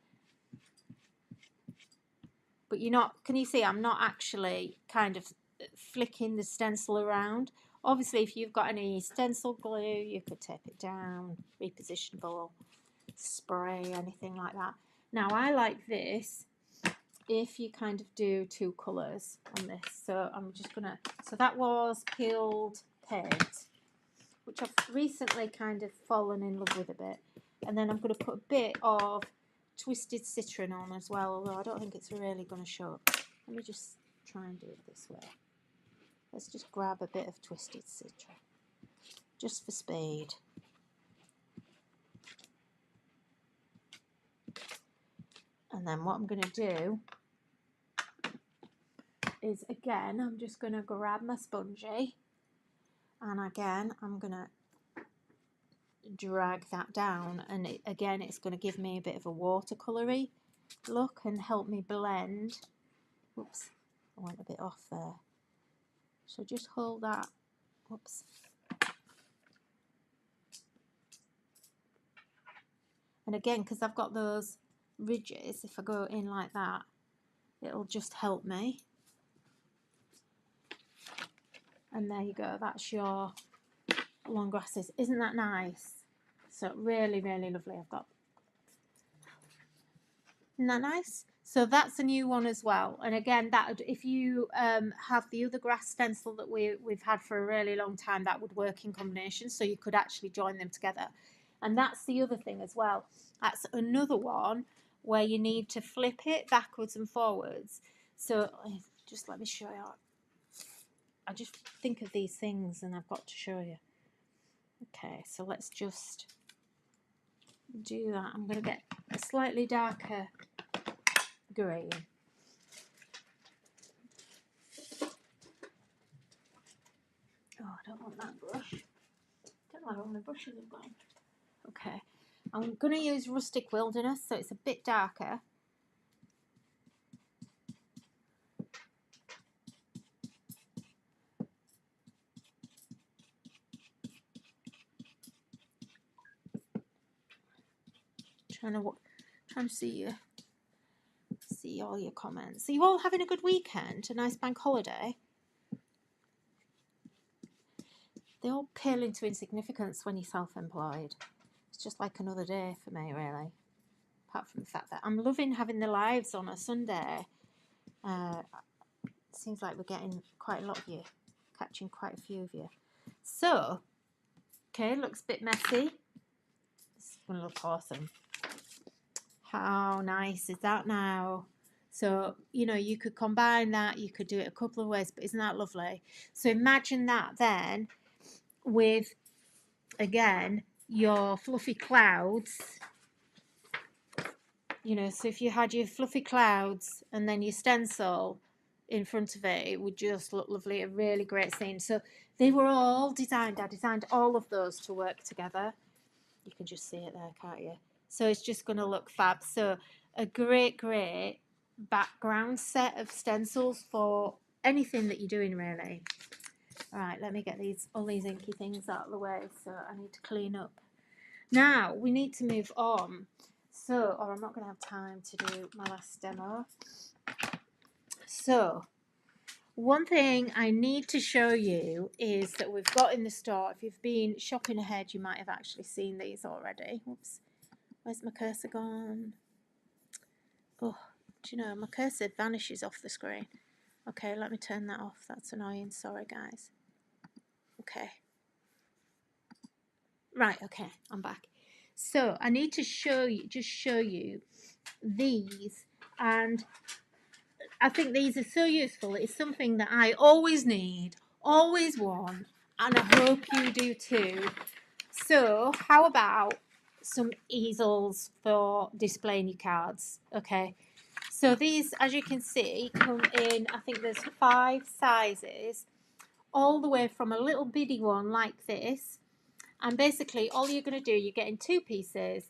but you're not, can you see I'm not actually kind of flicking the stencil around. Obviously, if you've got any stencil glue, you could tape it down, repositionable, spray, anything like that. Now, I like this if you kind of do two colours on this. So I'm just going to, so that was peeled paint, which I've recently kind of fallen in love with a bit. And then I'm going to put a bit of twisted citron on as well, although I don't think it's really going to show up. Let me just try and do it this way. Let's just grab a bit of twisted citron, just for speed. And then what I'm going to do is, again, I'm just going to grab my spongy, and again, I'm going to drag that down, and again, it's going to give me a bit of a watercolory look and help me blend. Oops, I went a bit off there. So just hold that. Oops. And again, because I've got those ridges, if I go in like that, it'll just help me. And there you go, that's your long grasses. Isn't that nice? So really, really lovely. I've got, isn't that nice? So that's a new one as well. And again, that if you have the other grass stencil that we've had for a really long time, that would work in combination. So you could actually join them together. And that's the other thing as well. That's another one where you need to flip it backwards and forwards. So just let me show you. I just think of these things and I've got to show you. Okay, so let's just do that. I'm going to get a slightly darker green. Oh, I don't want that brush. Don't know where all my brushes have gone. Okay, I'm going to use Rustic Wilderness, so it's a bit darker. Trying to see all your comments. Are you all having a good weekend? A nice bank holiday? They all pale into insignificance when you're self-employed. It's just like another day for me, really. Apart from the fact that I'm loving having the lives on a Sunday. It seems like we're getting quite a lot of you, catching quite a few of you. So, okay, looks a bit messy. This is going to look awesome. How nice is that now? So, you know, you could combine that, you could do it a couple of ways, but isn't that lovely? So imagine that then with, again, your fluffy clouds. You know, so if you had your fluffy clouds and then your stencil in front of it, it would just look lovely. A really great scene. So they were all designed. I designed all of those to work together. You can just see it there, can't you? So it's just going to look fab. So a great background set of stencils for anything that you're doing, really. All right, let me get all these inky things out of the way. So I need to clean up. Now we need to move on. So, or I'm not going to have time to do my last demo. So one thing I need to show you is that we've got in the store. If you've been shopping ahead, you might have actually seen these already. Whoops, where's my cursor gone? Oh, do you know, my cursor vanishes off the screen. Okay, let me turn that off. That's annoying. Sorry, guys. Okay. Right, okay, I'm back. So I need to show you these, and I think these are so useful. It's something that I always need, always want, and I hope you do too. So how about some easels for displaying your cards? Okay. So these, as you can see, come in, I think there's 5 sizes, all the way from a little bitty one like this. And basically all you're going to do, you're getting 2 pieces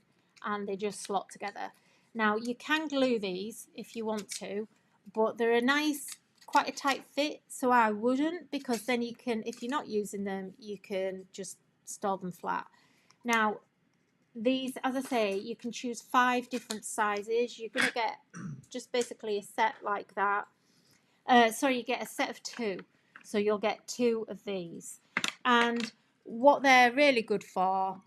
and they just slot together. Now you can glue these if you want to, but they're a nice, quite a tight fit, so I wouldn't, because then you can, if you're not using them, you can just store them flat. Now these, as I say, you can choose 5 different sizes. You're going to get just basically a set like that. Sorry, you get a set of 2. So you'll get 2 of these. And what they're really good for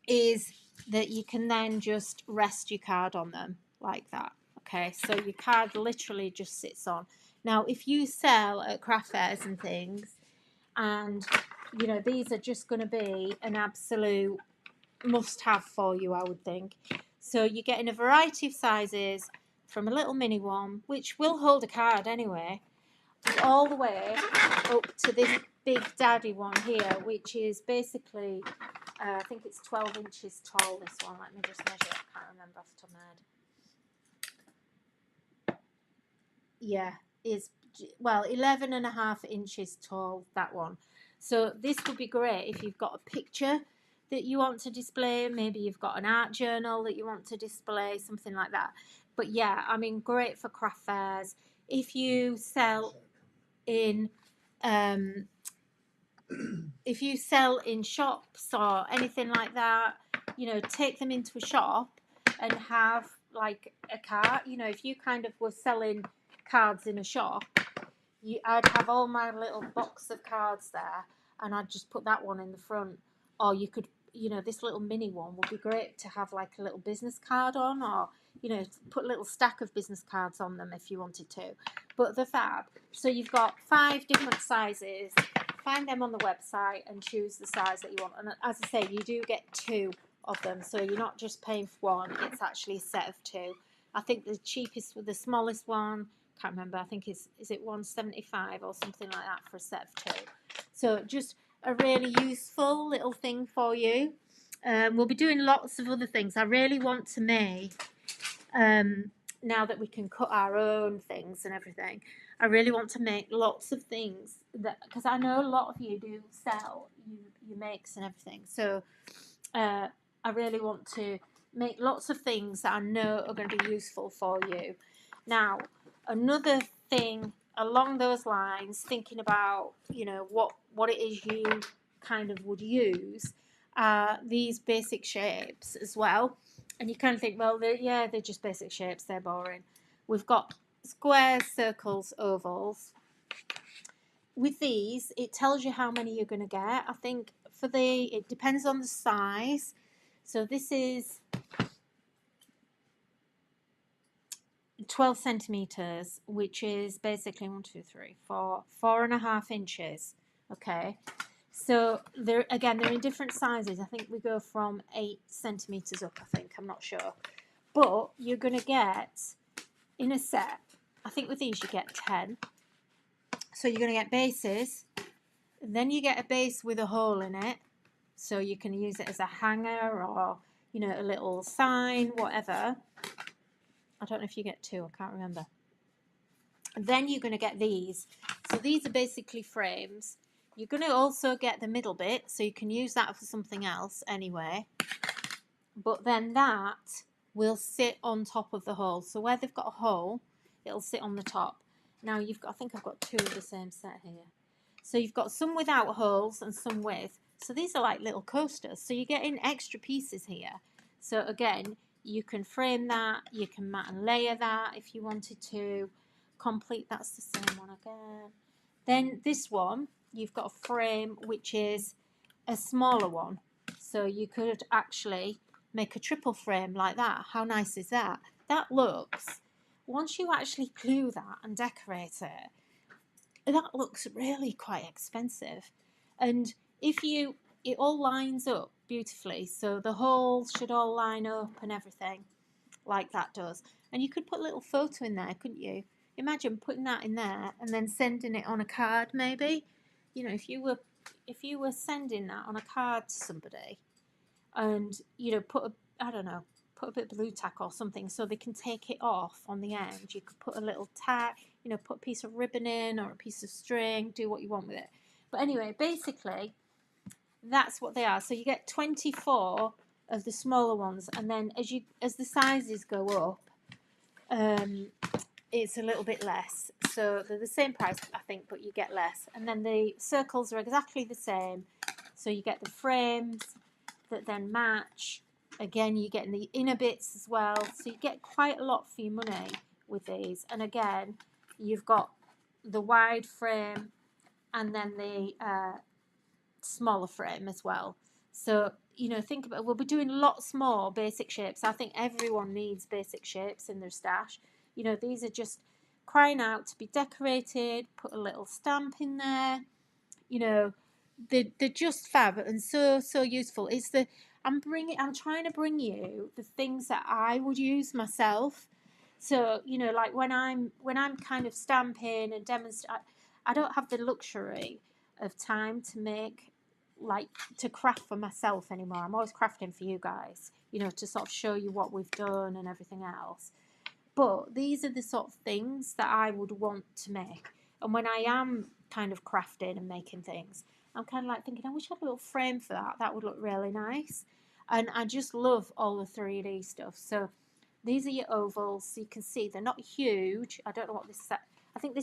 is that you can then just rest your card on them like that. Okay, so your card literally just sits on. Now, if you sell at craft fairs and things, and you know, these are just going to be an absolute must-have for you, I would think. So you're getting a variety of sizes, from a little mini one, which will hold a card anyway, all the way up to this big daddy one here, which is basically, I think it's 12 inches tall, this one. Let me just measure it. I can't remember off the top of my head. Yeah, is, well, 11.5 inches tall, that one. So this would be great if you've got a picture that you want to display. Maybe you've got an art journal that you want to display, something like that. But yeah, I mean, great for craft fairs. If you sell in if you sell in shops or anything like that, you know, take them into a shop and have like a card. You know, if you kind of were selling cards in a shop, I'd have all my little box of cards there, and I'd just put that one in the front. Or you could, you know, this little mini one would be great to have like a little business card on, or, you know, put a little stack of business cards on them if you wanted to. But they're fab. So you've got 5 different sizes. Find them on the website and choose the size that you want. And as I say, you do get 2 of them, so you're not just paying for one, it's actually a set of 2. I think the cheapest with the smallest one, can't remember, I think is it 175 or something like that for a set of 2. So just a really useful little thing for you. We'll be doing lots of other things. I really want to make, now that we can cut our own things and everything, I really want to make lots of things, that because I know a lot of you do sell your makes and everything. So I really want to make lots of things that I know are going to be useful for you. Now, another thing along those lines, thinking about, you know, what it is you kind of would use, these basic shapes as well. And you kind of think, well, they're just basic shapes, they're boring. We've got squares, circles, ovals. With these, it tells you how many you're going to get. I think it depends on the size. So this is 12 centimeters, which is basically 1, 2, 3, 4, 4.5 inches. Okay. So they're in different sizes. I think we go from 8 centimeters up, I think. I'm not sure. But you're going to get, in a set, I think with these you get 10. So you're going to get bases. Then you get a base with a hole in it. So you can use it as a hanger or, you know, a little sign, whatever. I don't know if you get 2, I can't remember. And then you're going to get these. So these are basically frames. You're going to also get the middle bit, so you can use that for something else anyway. But then that will sit on top of the hole. So where they've got a hole, it'll sit on the top. Now you've got, I think I've got 2 of the same set here. So you've got some without holes and some with. So these are like little coasters. So you're getting extra pieces here. So again, You can frame that, you can mat and layer that if you wanted to. Complete, that's the same one again. Then this one, you've got a frame which is a smaller one. So you could actually make a triple frame like that. How nice is that? That looks, once you actually glue that and decorate it, that looks really quite expensive. And if you, it all lines up beautifully, so the holes should all line up and everything like that does. And you could put a little photo in there, couldn't you? Imagine putting that in there and then sending it on a card, maybe. You know, if you were sending that on a card to somebody, and put a, I don't know, put a bit of blue tack or something so they can take it off on the end. You could put a little tack, put a piece of ribbon in or a piece of string, do what you want with it. But anyway, basically, that's what they are. So you get 24 of the smaller ones, and then as the sizes go up, it's a little bit less. So they're the same price, I think, but you get less. And then the circles are exactly the same. So you get the frames that then match. Again, you get the inner bits as well. So you get quite a lot for your money with these. And again, you've got the wide frame and then the smaller frame as well. So, think about, we'll be doing lots more basic shapes. I think everyone needs basic shapes in their stash. These are just crying out to be decorated, put a little stamp in there. They're just fab and so useful. I'm trying to bring you the things that I would use myself. So, like when I'm kind of stamping and demonstrate, I don't have the luxury of time to make, like, to craft for myself anymore. I'm always crafting for you guys, to sort of show you what we've done and everything else. But these are the sort of things that I would want to make. And when I am kind of crafting and making things, I'm kind of like thinking, I wish I had a little frame for that. That would look really nice. And I just love all the 3D stuff. So these are your ovals. So you can see they're not huge. I don't know what this is. I think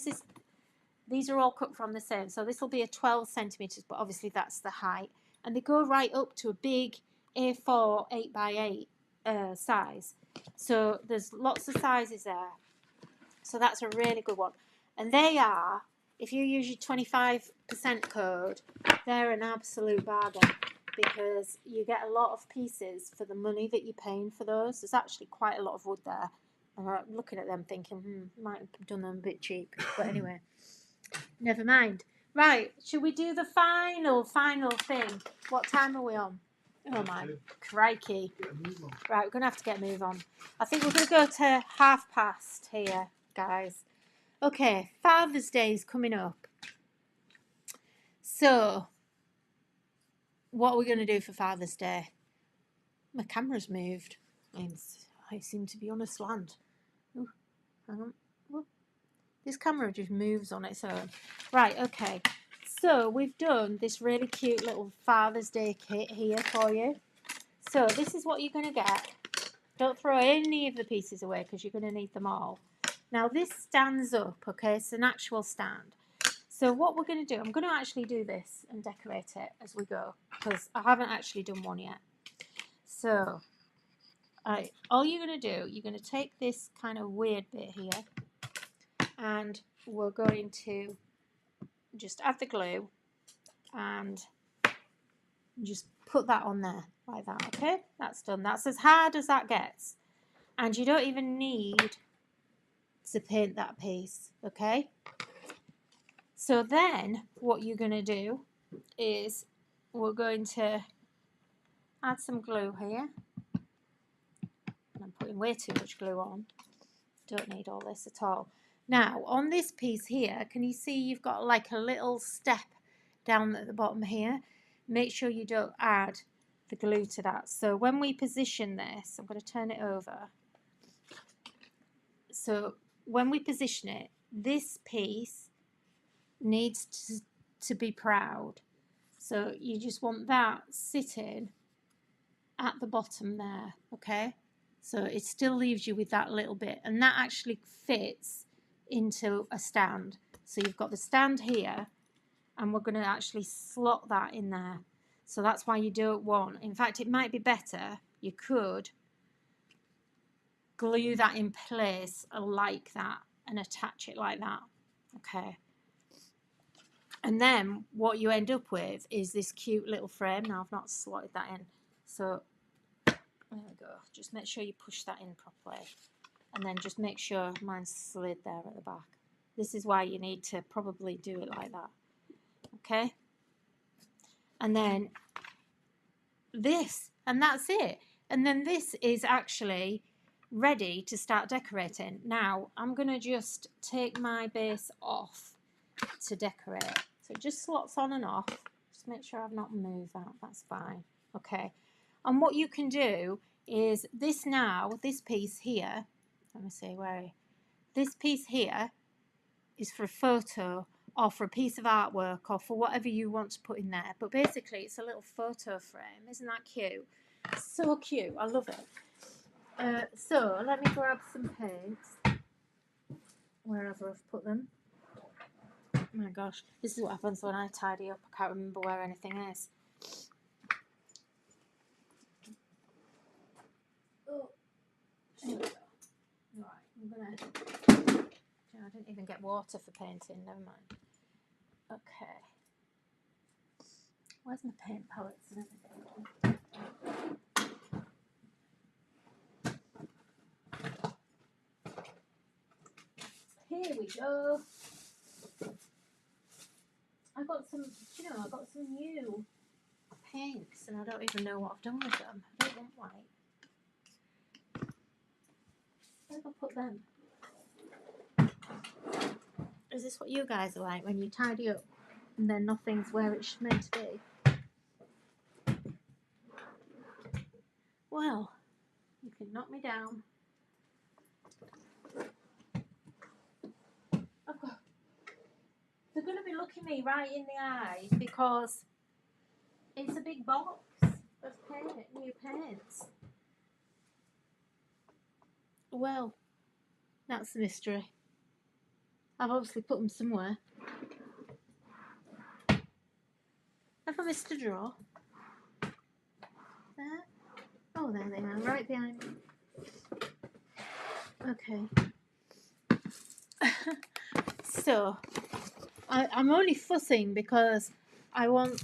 these are all cut from the same. So this will be a 12 centimetres, but obviously that's the height. And they go right up to a big A4 8x8 size. So there's lots of sizes there. So that's a really good one. And they are, if you use your 25% code, they're an absolute bargain because you get a lot of pieces for the money that you're paying for those. There's actually quite a lot of wood there. And I'm looking at them thinking, might have done them a bit cheap. But anyway, never mind. Right, should we do the final thing? What time are we on? Oh my crikey. Right, we're going to have to get a move on. I think we're going to go to past here, guys. Okay, Father's Day is coming up. So, what are we going to do for Father's Day? My camera's moved. I seem to be on a slant. Ooh, hang on. Ooh. This camera just moves on its own. Right, okay. So, we've done this really cute little Father's Day kit here for you. So, this is what you're going to get. Don't throw any of the pieces away because you're going to need them all. Now, this stands up, okay? It's an actual stand. So what we're going to do, I'm going to actually do this and decorate it as we go because I haven't actually done one yet. So, all you're going to do, you're going to take this kind of weird bit here and we're going to just add the glue and just put that on there like that, okay? That's done. That's as hard as that gets. And you don't even need to paint that piece, okay? So then what you're going to do is we're going to add some glue here. I'm putting way too much glue on. Don't need all this at all. Now, on this piece here, can you see you've got like a little step down at the bottom here? Make sure you don't add the glue to that. So when we position this, I'm going to turn it over. So when we position it, this piece needs to be proud. So you just want that sitting at the bottom there, okay? So it still leaves you with that little bit, and that actually fits into a stand. So you've got the stand here, and we're going to actually slot that in there. So that's why you don't want, in fact, it might be better, you could glue that in place like that and attach it like that. Okay. And then what you end up with is this cute little frame. Now I've not slotted that in. So there we go. Just make sure you push that in properly. And then just make sure mine's slid there at the back. This is why you need to probably do it like that. Okay? And then this, and that's it. And then this is actually ready to start decorating. Now I'm going to just take my base off to decorate. So it just slots on and off. Just make sure I've not moved that. That's fine. Okay. And what you can do is this now, this piece here, let me see where, this piece here is for a photo or for a piece of artwork or for whatever you want to put in there. But basically it's a little photo frame. Isn't that cute? So cute. I love it. So let me grab some paints wherever I've put them. Oh my gosh, this is what happens when I tidy up. I can't remember where anything is. Oh, here we go. Right, I'm gonna. I didn't even get water for painting. Never mind. Okay. Where's my paint palettes and everything? Here we go. I got some. I got some new paints, and I don't even know what I've done with them. I don't want white. Where have I put them? Is this what you guys are like when you tidy up and then nothing's where it's meant to be? Well, you can knock me down. They're going to be looking me right in the eyes because it's a big box of paint, new paints. Well, that's the mystery. I've obviously put them somewhere. Have I missed a drawer? There? Oh, there they are, right behind me. Okay. So, I'm only fussing because I want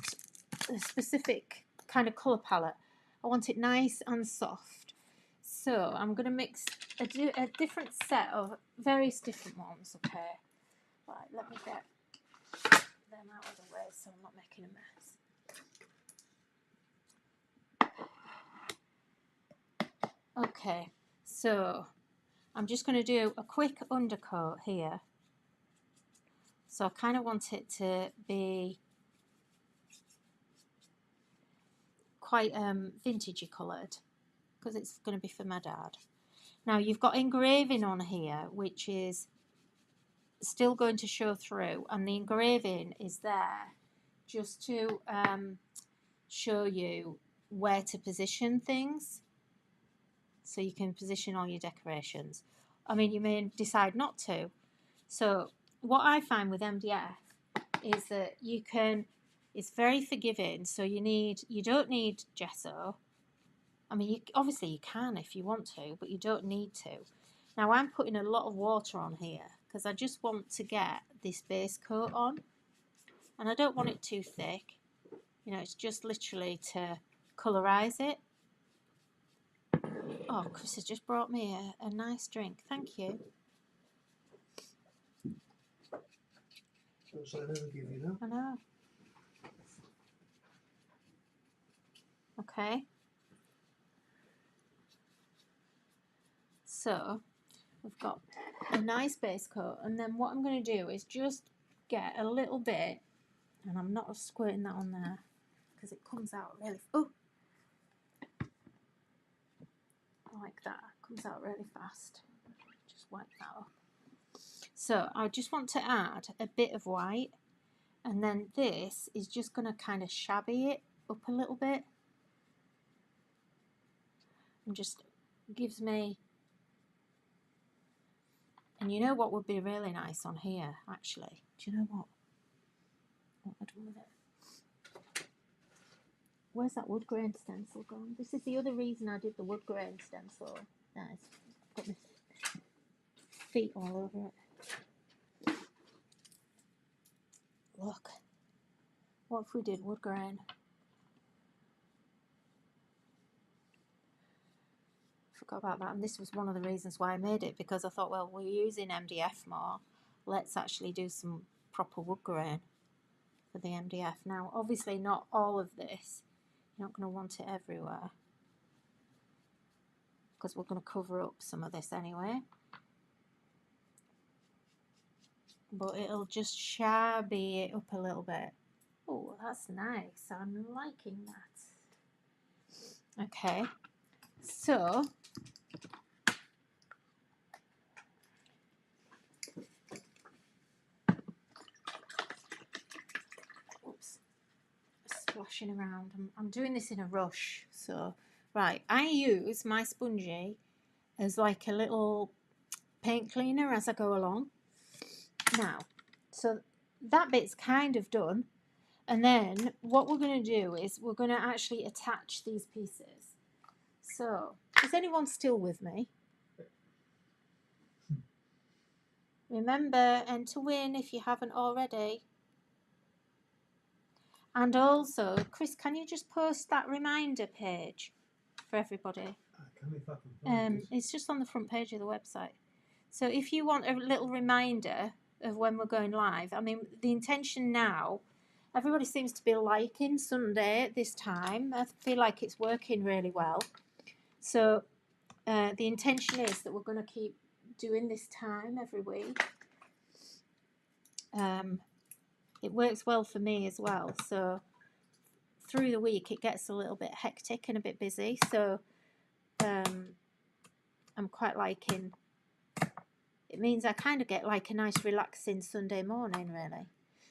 a specific kind of colour palette. I want it nice and soft. So, I'm going to mix a different set of various different ones, okay? Right, let me get them out of the way so I'm not making a mess. Okay, so I'm just going to do a quick undercoat here. So I kind of want it to be quite vintagey coloured because it's going to be for my dad. Now you've got engraving on here which is still going to show through, and the engraving is there just to show you where to position things so you can position all your decorations. I mean, you may decide not to. So what I find with MDF is that it's very forgiving, so you don't need gesso. I mean, obviously you can if you want to, but you don't need to. Now I'm putting a lot of water on here because I just want to get this base coat on, and I don't want it too thick. It's just literally to colorise it. Oh, Chris has just brought me a nice drink. Thank you. So I never give you that. I know. Okay. So we've got a nice base coat, and then what I'm going to do is just get a little bit, and I'm not squirting that on there because it comes out really, like that, comes out really fast. Just wipe that up. So I just want to add a bit of white, and then this is just going to kind of shabby it up a little bit, and just gives me. And you know what would be really nice on here, actually? Do you know what? What have I done with it? Where's that wood grain stencil gone? This is the other reason I did the wood grain stencil. That is put my feet all over it. Look. What if we did wood grain? Forgot about that, and this was one of the reasons why I made it, because I thought, well, we're using MDF more. Let's actually do some proper wood grain for the MDF. Now, obviously not all of this. You're not going to want it everywhere, because we're going to cover up some of this anyway. But it'll just shabby it up a little bit. Oh, that's nice. I'm liking that. Okay, so oops, splashing around. I'm doing this in a rush. So, right, I use my spongy as like a little paint cleaner as I go along. Now, so that bit's kind of done. And then what we're going to do is we're going to actually attach these pieces. So, is anyone still with me? Remember, enter win if you haven't already. And also, Chris, can you just post that reminder page for everybody? I can if I can find it. It's just on the front page of the website. So if you want a little reminder of when we're going live, I mean, the intention now, everybody seems to be liking Sunday at this time. I feel like it's working really well. So the intention is that we're going to keep doing this time every week. It works well for me as well. So through the week, it gets a little bit hectic and a bit busy. So I'm quite liking. It means I kind of get like a nice relaxing Sunday morning, really.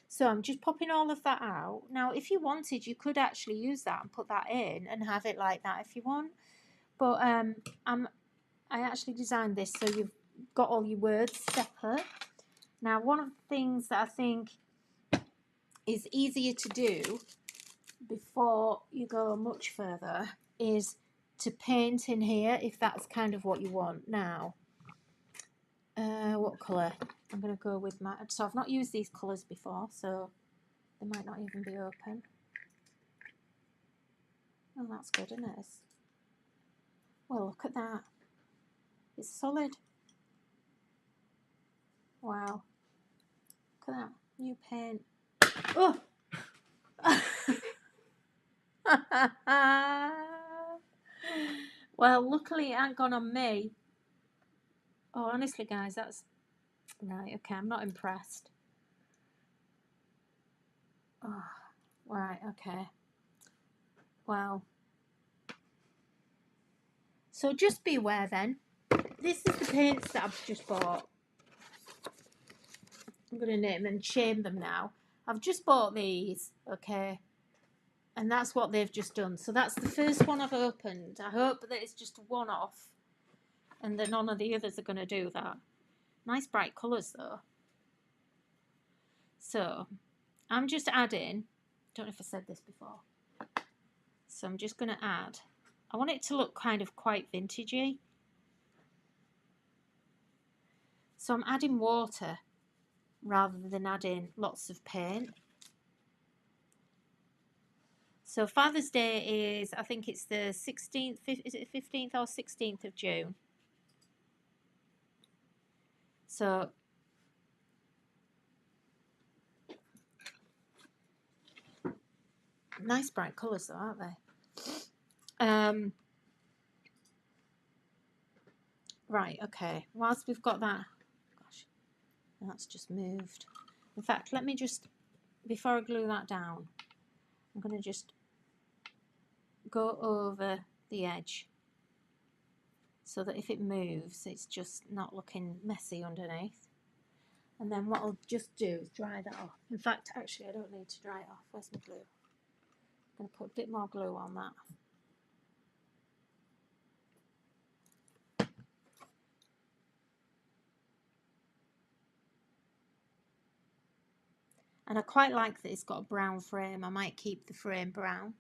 So I'm just popping all of that out. Now, if you wanted, you could actually use that and put that in and have it like that if you want. But I actually designed this so you've got all your words separate. Now, one of the things that I think is easier to do before you go much further is to paint in here, if that's kind of what you want. Now, what colour? I'm going to go with my... So I've not used these colours before, so they might not even be open. Oh, that's good, isn't it? Well, look at that. It's solid. Wow. Look at that. New paint. Oh! Well, luckily it ain't gone on me. Oh, honestly, guys, that's... Right, okay, I'm not impressed. Oh, right, okay. Well... So just be aware then. This is the paints that I've just bought. I'm going to name and shame them now. I've just bought these, okay? And that's what they've just done. So that's the first one I've opened. I hope that it's just a one-off and that none of the others are going to do that. Nice bright colours though. So I'm just adding, don't know if I said this before. So I'm just going to add, I want it to look kind of quite vintagey. So I'm adding water rather than adding lots of paint. So Father's Day is, I think it's the 16th, is it 15th or 16th of June? So nice bright colours though, aren't they? Right, okay. Whilst we've got that, gosh, that's just moved. In fact, let me just, before I glue that down, I'm going to just go over the edge so that if it moves, it's just not looking messy underneath. And then what I'll just do is dry that off. In fact, actually, I don't need to dry it off. Where's my glue? I'm going to put a bit more glue on that. And I quite like that it's got a brown frame. I might keep the frame brown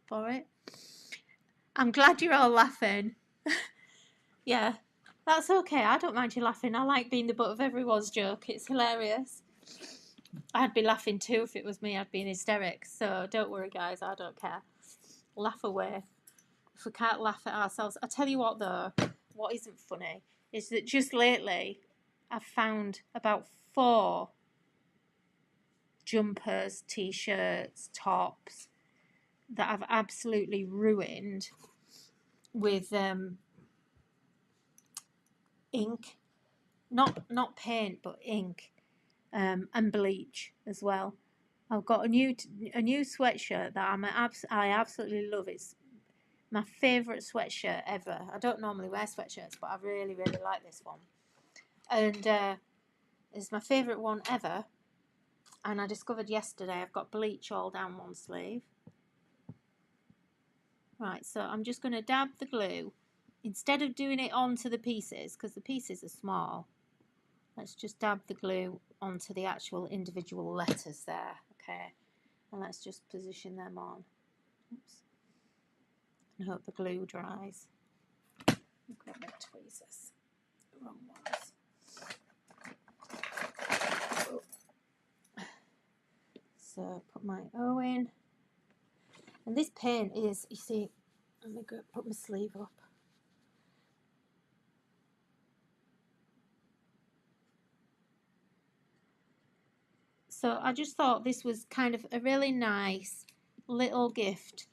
for it. I'm glad you're all laughing. Yeah, That's okay. I don't mind you laughing. I like being the butt of everyone's joke. It's hilarious. I'd be laughing too if it was me. I'd be in hysterics. So don't worry, guys. I don't care. Laugh away. If we can't laugh at ourselves. I tell you what, though, what isn't funny is that just lately I've found about 4 jumpers, t-shirts, tops that I've absolutely ruined with ink. Not paint, but ink. And bleach as well. I've got a new sweatshirt that I absolutely love. It's my favourite sweatshirt ever. I don't normally wear sweatshirts, but I really like this one. And it's my favourite one ever. And I discovered yesterday I've got bleach all down one sleeve. Right, so I'm just going to dab the glue. Instead of doing it onto the pieces, because the pieces are small, let's just dab the glue onto the actual individual letters there, okay? And let's just position them on. Oops. And hope the glue dries. Grab my tweezers. Wrong ones. Oh. So put my O in. And this paint is, you see, let me go put my sleeve up. So I just thought this was kind of a really nice little gift.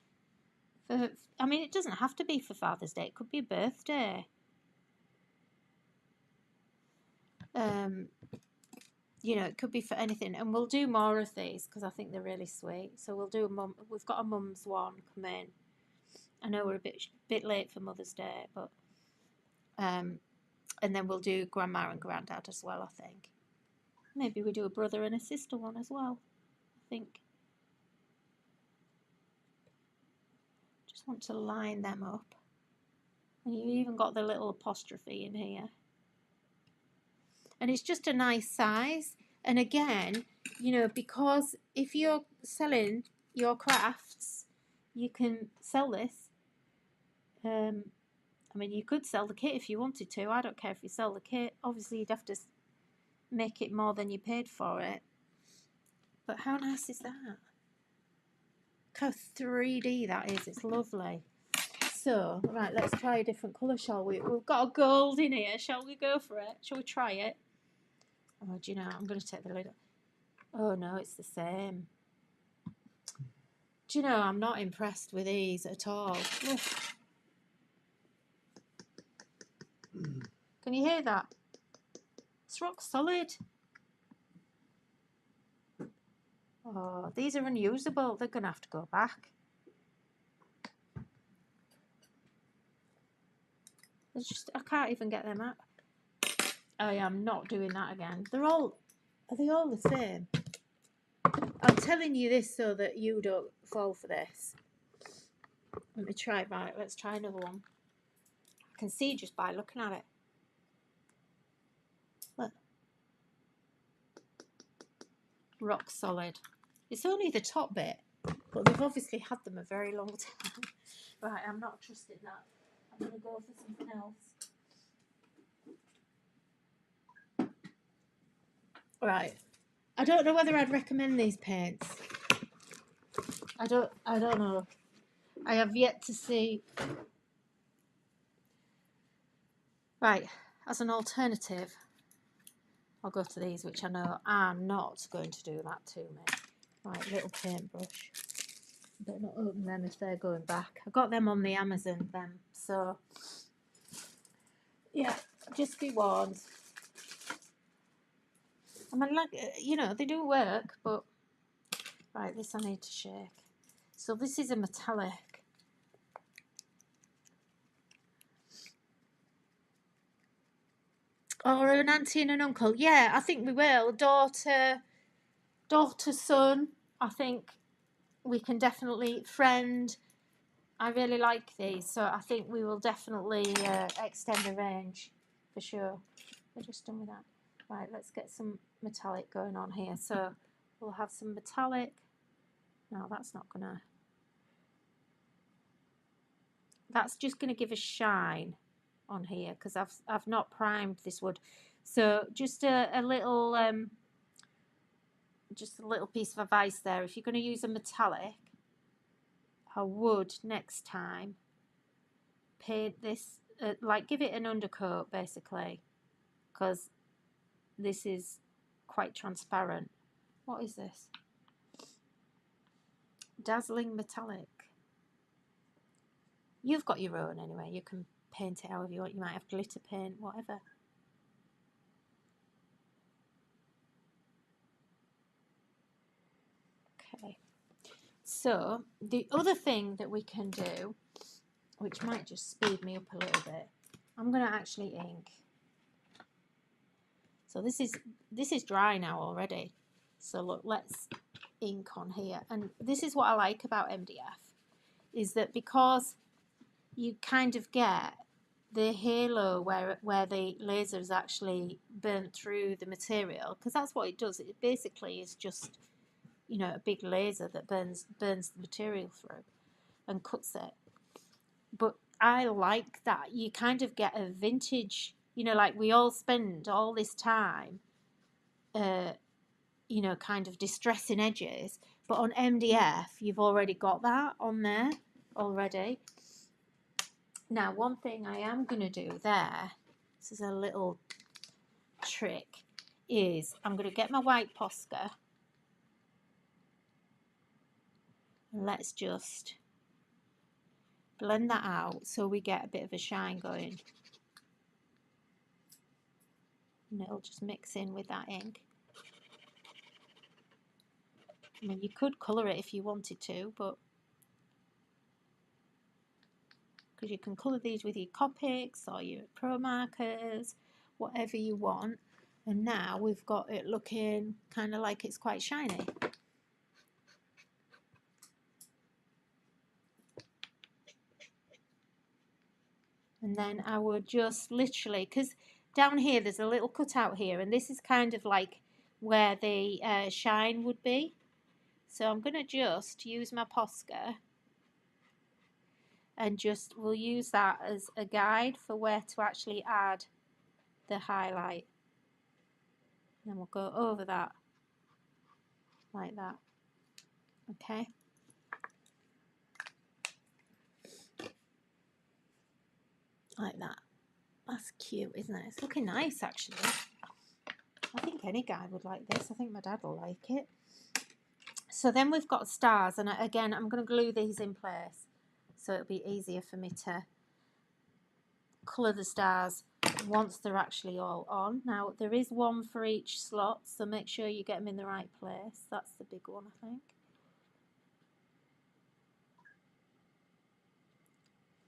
I mean, it doesn't have to be for Father's Day. It could be a birthday. You know, it could be for anything. And we'll do more of these because I think they're really sweet. So we'll do we've got a mum's one come in. I know we're a bit late for Mother's Day, but and then we'll do Grandma and Granddad as well, I think. Maybe we do a brother and a sister one as well, I think. Just want to line them up. And you've even got the little apostrophe in here. And it's just a nice size. And again, you know, because if you're selling your crafts, you can sell this. I mean, you could sell the kit if you wanted to. I don't care if you sell the kit. Obviously, you'd have to make it more than you paid for it. But how nice is that? Look how 3D that is. It's lovely. So, right, let's try a different colour, shall we? We've got a gold in here. Shall we go for it? Shall we try it? Oh, do you know, I'm going to take the lid off. Oh, no, it's the same. Do you know, I'm not impressed with these at all. Look. Can you hear that? It's rock solid. Oh, these are unusable. They're going to have to go back. There's just, I can't even get them out. I am not doing that again. Are they all the same? I'm telling you this so that you don't fall for this. Let me try, right, let's try another one. I can see just by looking at it. Look. Rock solid. It's only the top bit, but they've obviously had them a very long time. Right, I'm not trusting that. I'm going to go for something else. Right. I don't know whether I'd recommend these paints. I don't know. I have yet to see. Right, as an alternative, I'll go to these, which I know are not going to do that to me. Right, little paintbrush. Better not open them if they're going back. I got them on the Amazon then, so yeah, just be warned. I mean, like, you know, they do work, but right, this I need to shake. So this is a metallic. Or an auntie and an uncle. Yeah, I think we will. Daughter, son. I think we can definitely. Friend. I really like these, so I think we will definitely extend the range for sure. We're just done with that. Right, let's get some metallic going on here. So we'll have some metallic. No, that's not gonna. That's just gonna give a shine. on here because I've not primed this wood. So just a little piece of advice there. If you're going to use a metallic, I would next time paint this, like give it an undercoat basically, because this is quite transparent. What is this? Dazzling metallic. You've got your own anyway. You can paint it however you want. You might have glitter paint, whatever. Okay. So the other thing that we can do, which might just speed me up a little bit, I'm going to actually ink. So this is dry now already. So look, let's ink on here. And this is what I like about MDF, is that because you kind of get the halo where the laser is actually burnt through the material, because that's what it does. It basically is just, you know, a big laser that burns the material through and cuts it. But I like that you kind of get a vintage, you know, like we all spend all this time you know, kind of distressing edges, but on MDF you've already got that on there already. Now one thing I am going to do there, this is a little trick, is I'm going to get my white Posca and let's just blend that out so we get a bit of a shine going, and it'll just mix in with that ink. I mean, you could colour it if you wanted to, but because you can colour these with your Copics or your Pro markers, whatever you want. And now we've got it looking kind of like it's quite shiny. And then I would just literally, because down here there's a little cutout here, and this is kind of like where the shine would be. So I'm going to just use my Posca and just, we'll use that as a guide for where to actually add the highlight. And then we'll go over that like that. Okay. Like that. That's cute, isn't it? It's looking nice actually. I think any guy would like this. I think my dad will like it. So then we've got stars, and again I'm going to glue these in place so it'll be easier for me to colour the stars once they're actually all on. Now there is one for each slot, so make sure you get them in the right place. That's the big one, I think.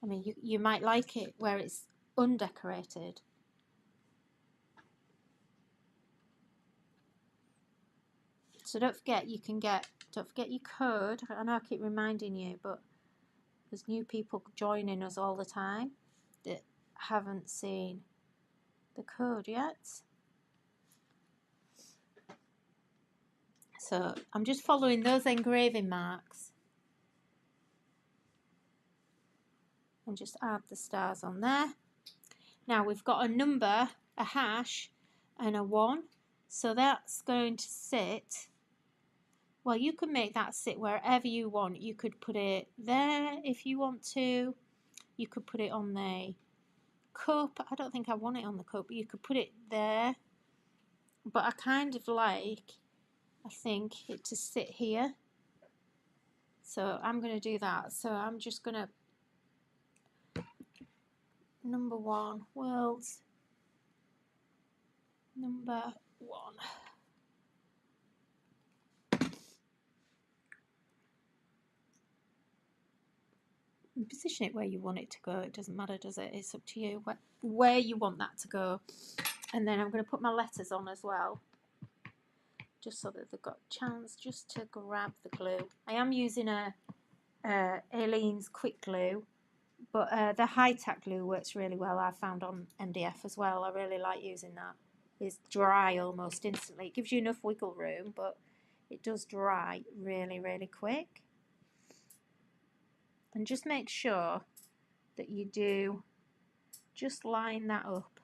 I mean, you might like it where it's undecorated. So don't forget your code. I know I keep reminding you, but there's new people joining us all the time that haven't seen the code yet. So I'm just following those engraving marks and just add the stars on there. Now we've got a number, a hash and a 1, so that's going to sit, well, you can make that sit wherever you want. You could put it there if you want to. You could put it on the cup. I don't think I want it on the cup, but you could put it there. But I kind of like, I think, it to sit here. So I'm going to do that. So I'm just going to, number 1, world's number 1. And position it where you want it to go. It doesn't matter, does it? It's up to you where you want that to go. And then I'm going to put my letters on as well, just so that they've got a chance just to grab the glue. I am using a Aleene's quick glue, but the high-tack glue works really well. I found on MDF as well. I really like using that. It's dry almost instantly. It gives you enough wiggle room, but it does dry really, really quick. And just make sure that you do just line that up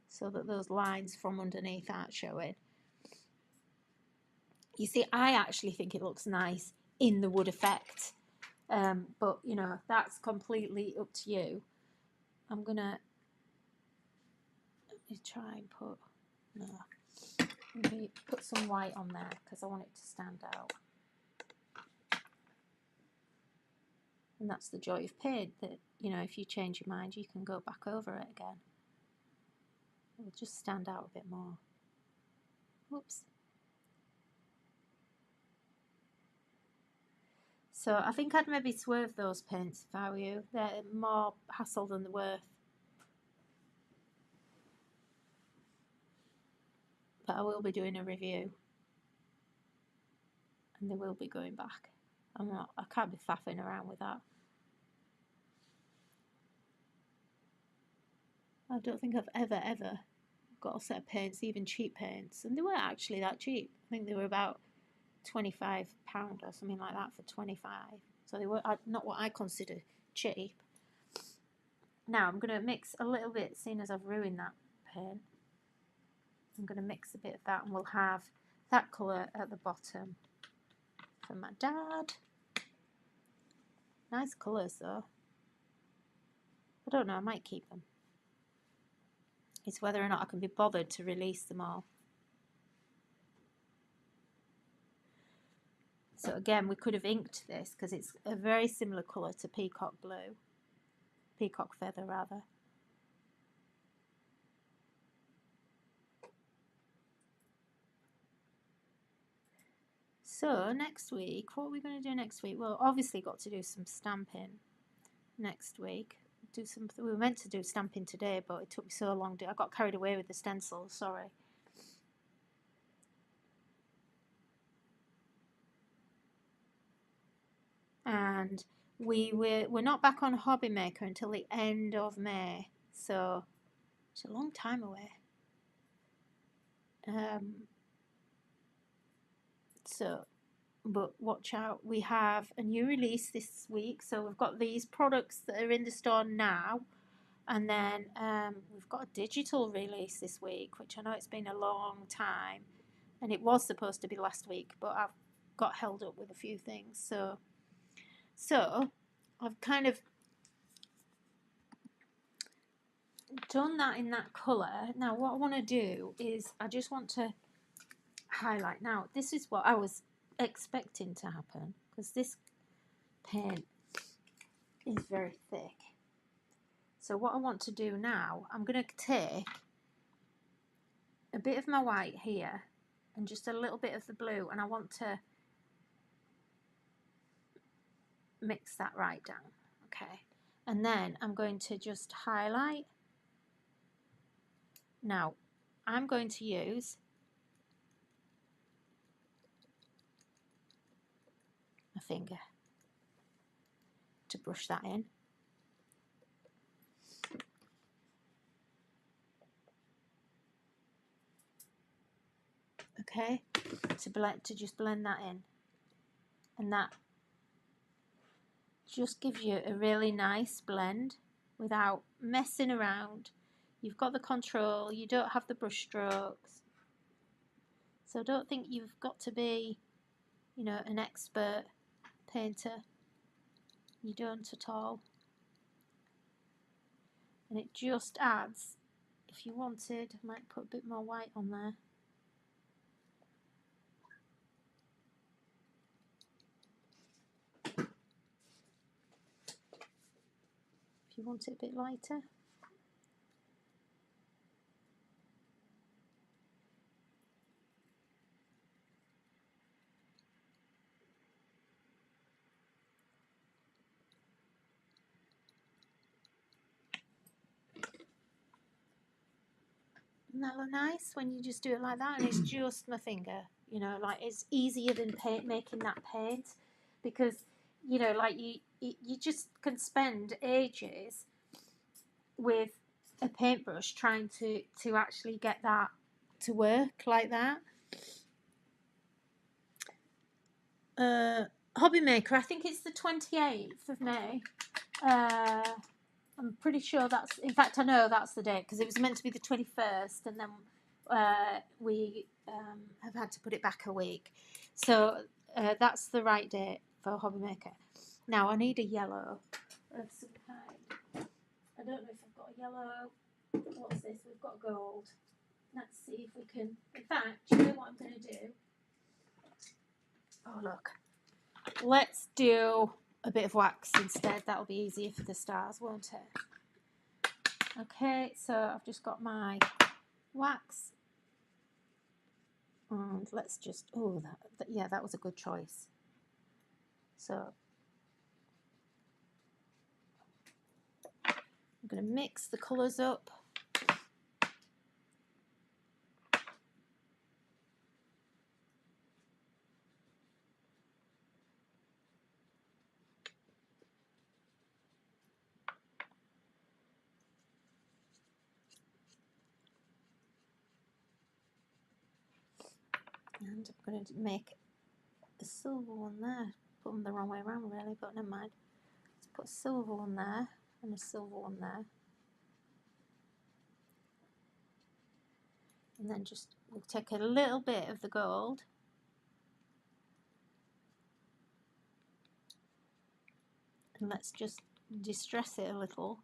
so that those lines from underneath aren't showing. You see, I actually think it looks nice in the wood effect, but you know, that's completely up to you. I'm gonna let me try and put let me put some white on there because I want it to stand out. And that's the joy of paint, that you know, if you change your mind, you can go back over it again. It'll just stand out a bit more. Whoops. So I think I'd maybe swerve those paints if I were you. They're more hassle than they're worth. But I will be doing a review. And they will be going back. I can't be faffing around with that. I don't think I've ever got a set of paints, even cheap paints. And they weren't actually that cheap. I think they were about £25 or something like that for 25. So they were not what I consider cheap. Now I'm going to mix a little bit, seeing as I've ruined that paint. I'm going to mix a bit of that and we'll have that colour at the bottom for my dad. Nice colours though. I don't know, I might keep them. It's whether or not I can be bothered to release them all. So again, we could have inked this because it's a very similar colour to peacock blue. Peacock feather rather. So next week, what are we going to do next week? Well, obviously got to do some stamping next week. We were meant to do stamping today, but it took me so long. I got carried away with the stencils, sorry. And we're not back on Hobby Maker until the end of May, so it's a long time away. But watch out, we have a new release this week. So we've got these products that are in the store now, and then we've got a digital release this week, which I know it's been a long time, and it was supposed to be last week, but I've got held up with a few things. So I've kind of done that in that colour. Now what I want to do is I just want to highlight. Now this is what I was expecting to happen, because this paint is very thick. So what I want to do now, I'm going to take a bit of my white here and just a little bit of the blue, and I want to mix that right down. Okay, and then I'm going to just highlight. Now I'm going to use my finger to brush that in. Okay, to just blend that in, and that just gives you a really nice blend without messing around. You've got the control, you don't have the brush strokes, so don't think you've got to be, you know, an expert painter. You don't at all. And it just adds, if you wanted, I might put a bit more white on there. If you want it a bit lighter. Doesn't that look nice when you just do it like that? And it's just my finger, you know, like it's easier than making that paint, because, you know, like you just can spend ages with a paintbrush trying to actually get that to work like that. Hobby Maker, I think it's the 28th of May. I'm pretty sure that's, in fact I know that's the date because it was meant to be the 21st and then we have had to put it back a week. So that's the right date for Hobby Maker. Now I need a yellow of some kind. I don't know if I've got a yellow. What's this? We've got gold. Let's see if we can, in fact, do you know what I'm going to do? Oh look, let's do a bit of wax instead. That'll be easier for the stars, won't it? Okay, so I've just got my wax and let's just, oh yeah, that was a good choice. So I'm going to mix the colours up. And I'm going to make a silver one there. Put them the wrong way around really, but never mind. Let's put a silver one there and a silver one there. And then just, we'll take a little bit of the gold. And let's just distress it a little.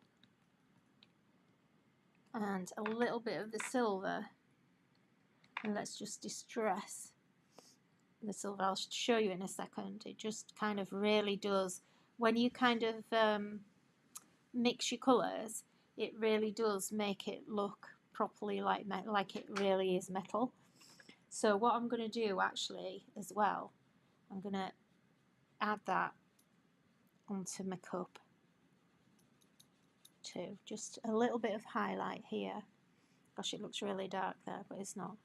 And a little bit of the silver. And let's just distress the silver. I'll show you in a second. It just kind of really does, when you kind of mix your colours, it really does make it look properly like it really is metal. So what I'm going to do actually as well, I'm going to add that onto my cup too. Just a little bit of highlight here. Gosh, it looks really dark there, but it's not.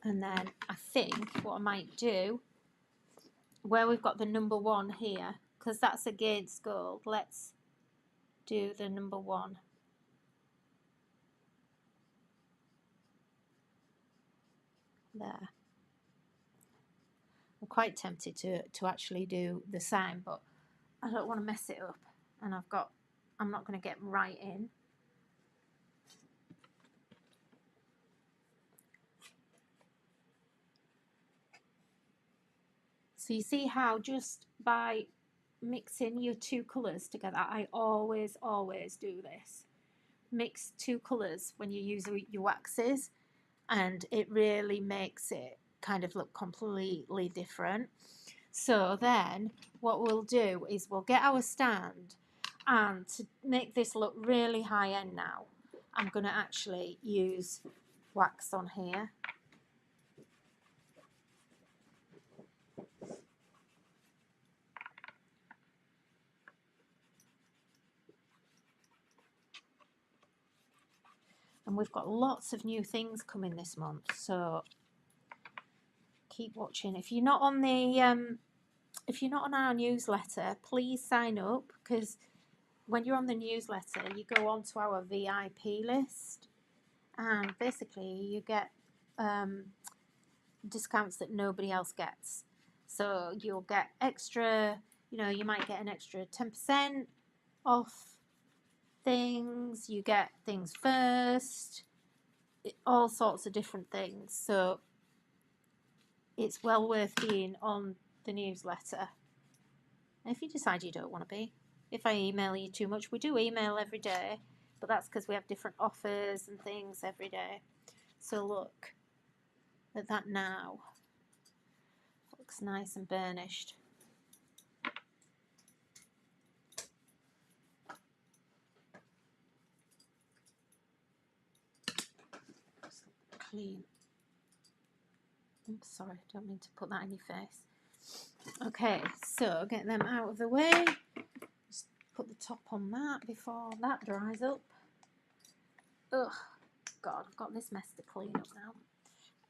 And then I think what I might do, where we've got the number 1 here, because that's against gold, let's do the number 1. There. I'm quite tempted to actually do the sign, but I don't want to mess it up, and I'm not going to get right in. So you see how just by mixing your 2 colours together, I always do this. Mix 2 colours when you use your waxes, and it really makes it kind of look completely different. So then what we'll do is we'll get our stand, and to make this look really high end now, I'm going to actually use wax on here. And we've got lots of new things coming this month, so keep watching. If you're not on the if you're not on our newsletter, please sign up, because when you're on the newsletter you go onto our VIP list and basically you get discounts that nobody else gets. So you'll get extra, you might get an extra 10% off things, you get things first, all sorts of different things. So it's well worth being on the newsletter. And if you decide you don't want to be, if I email you too much, we do email every day, but that's because we have different offers and things every day. So look at that now. Looks nice and burnished. Clean. Oops, sorry, don't mean to put that in your face. Okay, so get them out of the way. Just put the top on that before that dries up. Ugh, God, I've got this mess to clean up now.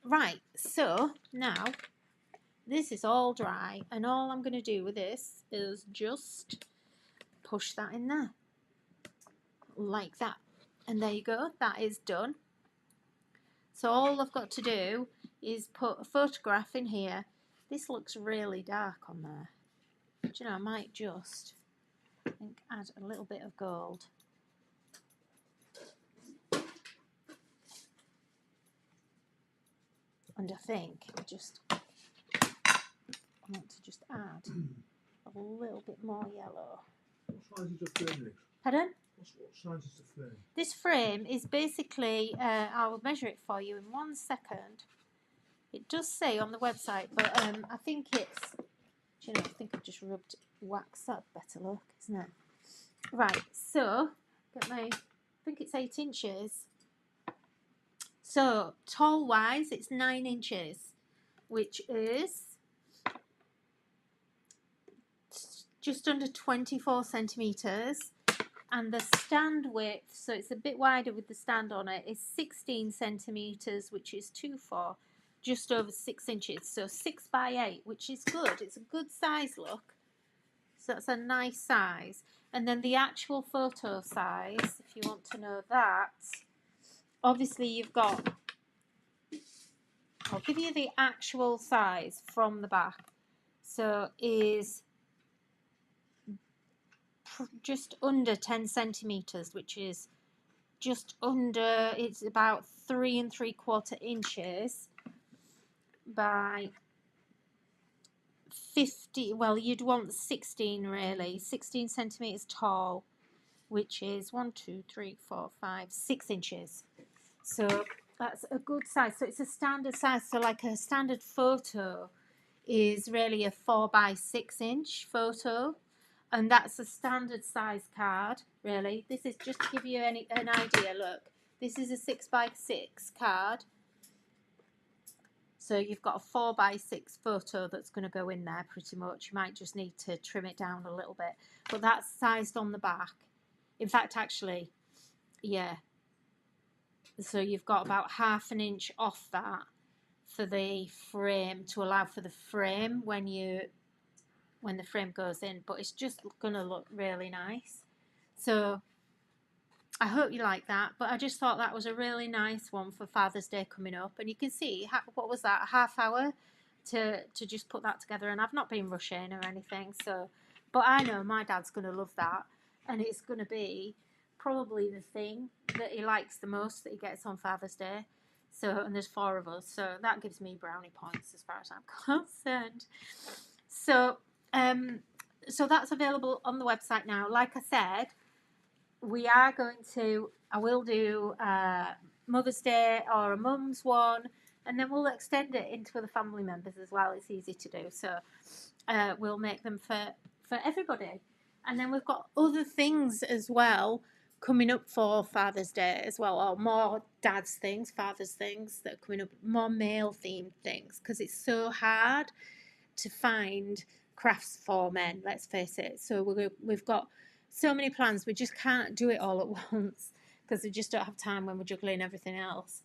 Right, so now this is all dry, and all I'm going to do with this is just push that in there. Like that. And there you go, that is done. So all I've got to do is put a photograph in here. This looks really dark on there. Do you know, I might just, I think, add a little bit of gold. And I think I want to just add a little bit more yellow. What size is the frame, Nick? Pardon? What size is the frame? This frame is basically, I will measure it for you in 1 second. It does say on the website, but I think it's, do you know, I think I've just rubbed wax. That's better look, isn't it? Right, so, I think it's 8 inches. So, tall-wise, it's 9 inches, which is just under 24 centimetres. And the stand width, so it's a bit wider with the stand on it, is 16 centimetres, which is 2/4, just over 6 inches. So 6 by 8, which is good. It's a good size look. So that's a nice size. And then the actual photo size, if you want to know that, obviously you've got, I'll give you the actual size from the back. So is just under 10 centimetres, which is just under, it's about 3 3/4 inches by 50, well, you'd want 16 really, 16 centimetres tall, which is 1 2 3 4 5 6 inches. So that's a good size. So it's a standard size. So like a standard photo is really a 4 by 6 inch photo. And that's a standard size card, really. This is just to give you an idea. Look, this is a 6 by 6 card. So you've got a 4 by 6 photo that's going to go in there pretty much. You might just need to trim it down a little bit. But that's sized on the back. In fact, actually, yeah. So you've got about 1/2 inch off that for the frame, to allow for the frame when the frame goes in, but it's just going to look really nice. So I hope you like that, but I just thought that was a really nice one for Father's Day coming up. And you can see, what was that, a half hour to just put that together, and I've not been rushing or anything. So, but I know my dad's going to love that, and it's going to be probably the thing that he likes the most that he gets on Father's Day. So, and there's 4 of us, so that gives me brownie points as far as I'm concerned. So so that's available on the website now. Like I said, I will do Mother's Day or a mum's one, and then we'll extend it into other family members as well. It's easy to do. So we'll make them for everybody. And then we've got other things as well coming up for Father's Day as well, or more dad's things, father's things that are coming up, more male themed things, because it's so hard to find crafts for men, let's face it. So we've got so many plans, we just can't do it all at once because we just don't have time when we're juggling everything else.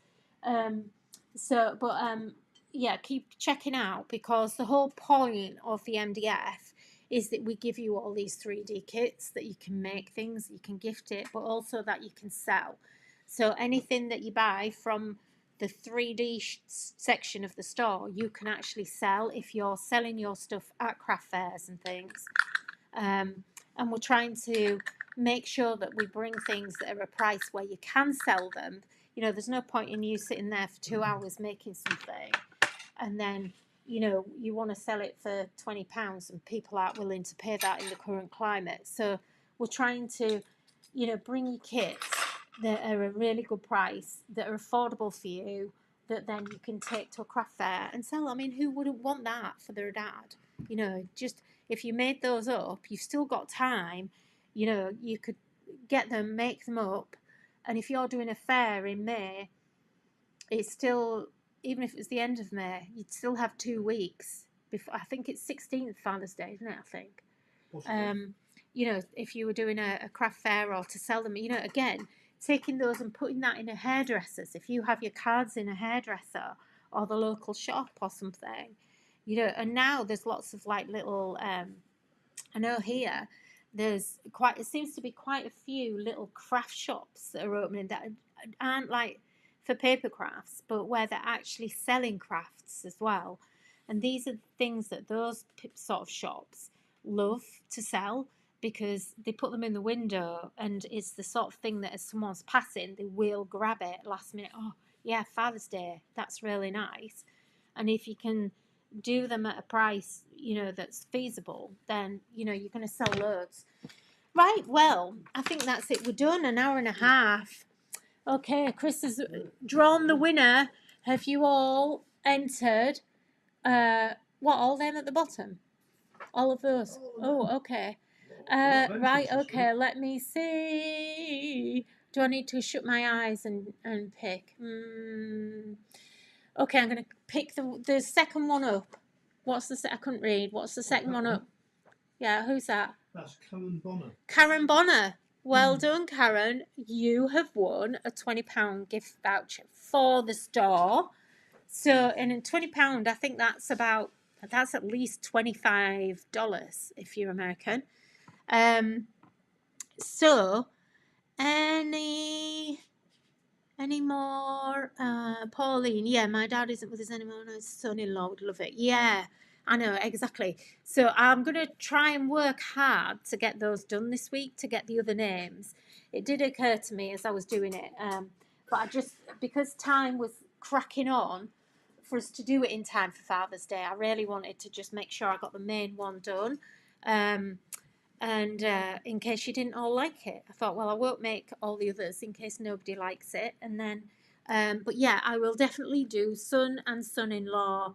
Yeah, keep checking out, because the whole point of the MDF is that we give you all these 3D kits that you can make things, you can gift it, but also that you can sell. So anything that you buy from the 3D section of the store, you can actually sell if you're selling your stuff at craft fairs and things. And we're trying to make sure that we bring things that are a price where you can sell them. You know, there's no point in you sitting there for 2 hours making something and then, you know, you want to sell it for £20 and people aren't willing to pay that in the current climate. So we're trying to, you know, bring you kits that are a really good price, that are affordable for you, that then you can take to a craft fair and sell. I mean, who wouldn't want that for their dad? You know, just if you made those up, you've still got time. You know, you could get them, make them up. And if you're doing a fair in May, it's still, even if it was the end of May, you'd still have 2 weeks before. I think it's 16th Father's Day, isn't it? I think. You know, if you were doing a craft fair or to sell them, you know, again, taking those and putting that in a hairdresser's. If you have your cards in a hairdresser or the local shop or something, you know, and now there's lots of like little, I know here there's it seems to be quite a few little craft shops that are opening that aren't like for paper crafts, but where they're actually selling crafts as well. And these are the things that those sort of shops love to sell, because they put them in the window, and it's the sort of thing that as someone's passing, they will grab it last minute. Oh, yeah, Father's Day, that's really nice. And if you can do them at a price, that's feasible, then, you're going to sell loads. Right, well, I think that's it. We're done, an hour and a half. Okay, Chris has drawn the winner. Have you all entered? What, all them at the bottom? All of those? Oh, okay. Right, okay, let me see. Do I need to shut my eyes and pick? Okay, I'm going to pick the second one up. What's the I couldn't read. What's the second one up? Yeah, who's that? That's Karen Bonner. Karen Bonner. Well done, Karen. You have won a £20 gift voucher for the store. So, and in £20, I think that's at least $25 if you're American. So, any more? Pauline, yeah, my dad isn't with us anymore. No, his son-in-law would love it. Yeah, I know, exactly. So I'm going to try and work hard to get those done this week, to get the other names. It did occur to me as I was doing it, but because time was cracking on for us to do it in time for Father's Day, I really wanted to just make sure I got the main one done. And in case you didn't all like it, I thought, well, I won't make all the others in case nobody likes it. And then, but yeah, I will definitely do son and son-in-law,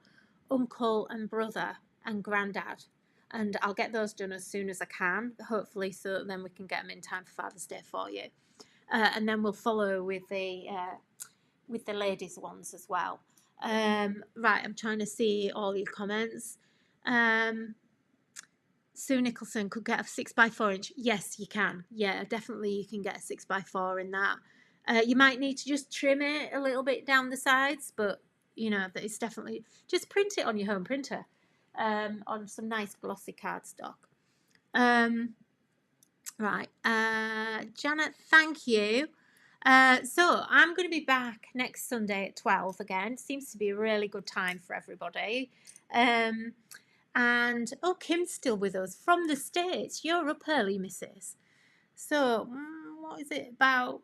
uncle and brother and granddad. And I'll get those done as soon as I can, hopefully, so that then we can get them in time for Father's Day for you. And then we'll follow with the ladies' ones as well. Right, I'm trying to see all your comments. Sue Nicholson could get a 6x4 inch. Yes, you can. Yeah, definitely you can get a 6x4 in that. You might need to just trim it a little bit down the sides, but that is definitely, just print it on your home printer, on some nice glossy cardstock. Right, Janet, thank you. So I'm going to be back next Sunday at 12 again. Seems to be a really good time for everybody. And Kim's still with us from the States. You're up early, missus. So what is it, about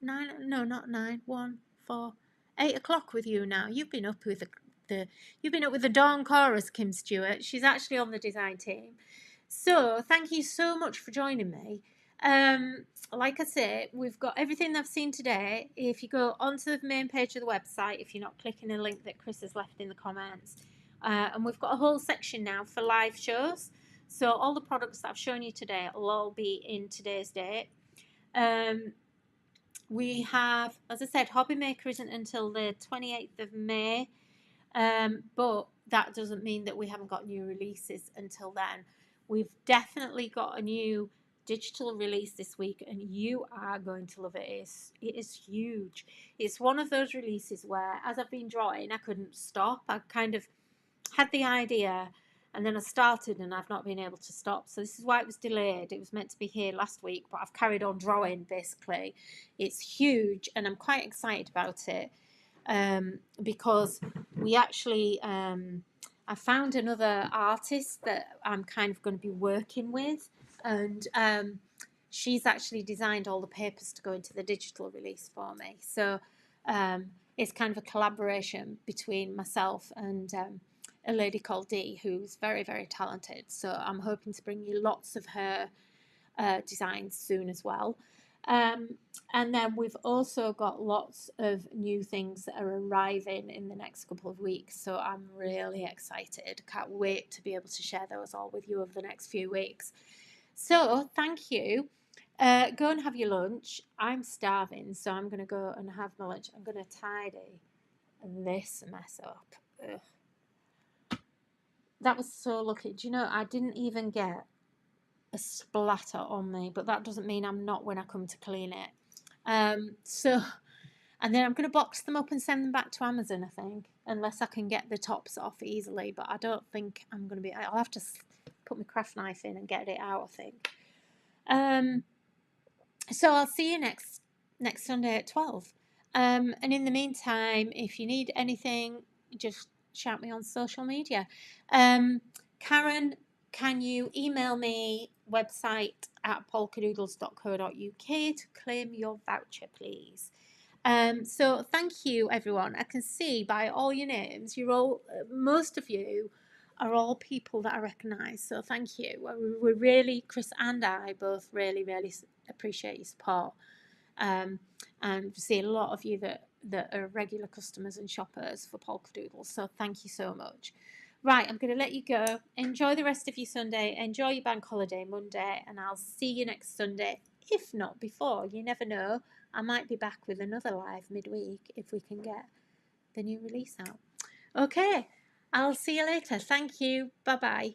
9? No, not 9. 1, 4, 8 o'clock with you now. You've been up with the Dawn Chorus, Kim Stewart. She's actually on the design team. So thank you so much for joining me. Like I say, we've got everything I've seen today. If you go onto the main page of the website, if you're not clicking a link that Chris has left in the comments, and we've got a whole section now for live shows. So all the products that I've shown you today will all be in today's date. We have, as I said, Hobby Maker isn't until the 28th of May, but that doesn't mean that we haven't got new releases until then. We've definitely got a new digital release this week, and you are going to love it. It is huge. It's one of those releases where, as I've been drawing, I couldn't stop. I kind of had the idea, and then I started, and I've not been able to stop. So this is why it was delayed. It was meant to be here last week, but I've carried on drawing, basically. It's huge, and I'm quite excited about it, because we actually... I found another artist that I'm kind of going to be working with, and she's actually designed all the papers to go into the digital release for me. So it's kind of a collaboration between myself and a lady called Dee, who's very, very talented. So I'm hoping to bring you lots of her designs soon as well. And then we've also got lots of new things that are arriving in the next couple of weeks. So I'm really excited. Can't wait to be able to share those all with you over the next few weeks. So thank you. Go and have your lunch. I'm starving, so I'm going to go and have my lunch. I'm going to tidy this mess up. Ugh. That was so lucky. Do you know, I didn't even get a splatter on me, but that doesn't mean I'm not when I come to clean it. So, and then I'm going to box them up and send them back to Amazon, I think, unless I can get the tops off easily, but I don't think I'm going to be... I'll have to put my craft knife in and get it out, I think. So I'll see you next Sunday at 12. And in the meantime, if you need anything, just shout me on social media. Karen, can you email me website at polkadoodles.co.uk to claim your voucher, please? So thank you, everyone. I can see by all your names, you're all, most of you are all people that I recognise. So thank you. We really, Chris and I both really, really appreciate your support. And see a lot of you that are regular customers and shoppers for Polkadoodles. So thank you so much. Right, I'm going to let you go. Enjoy the rest of your Sunday. Enjoy your bank holiday Monday, and I'll see you next Sunday. If not before, you never know. I might be back with another live midweek if we can get the new release out. Okay, I'll see you later. Thank you. Bye bye.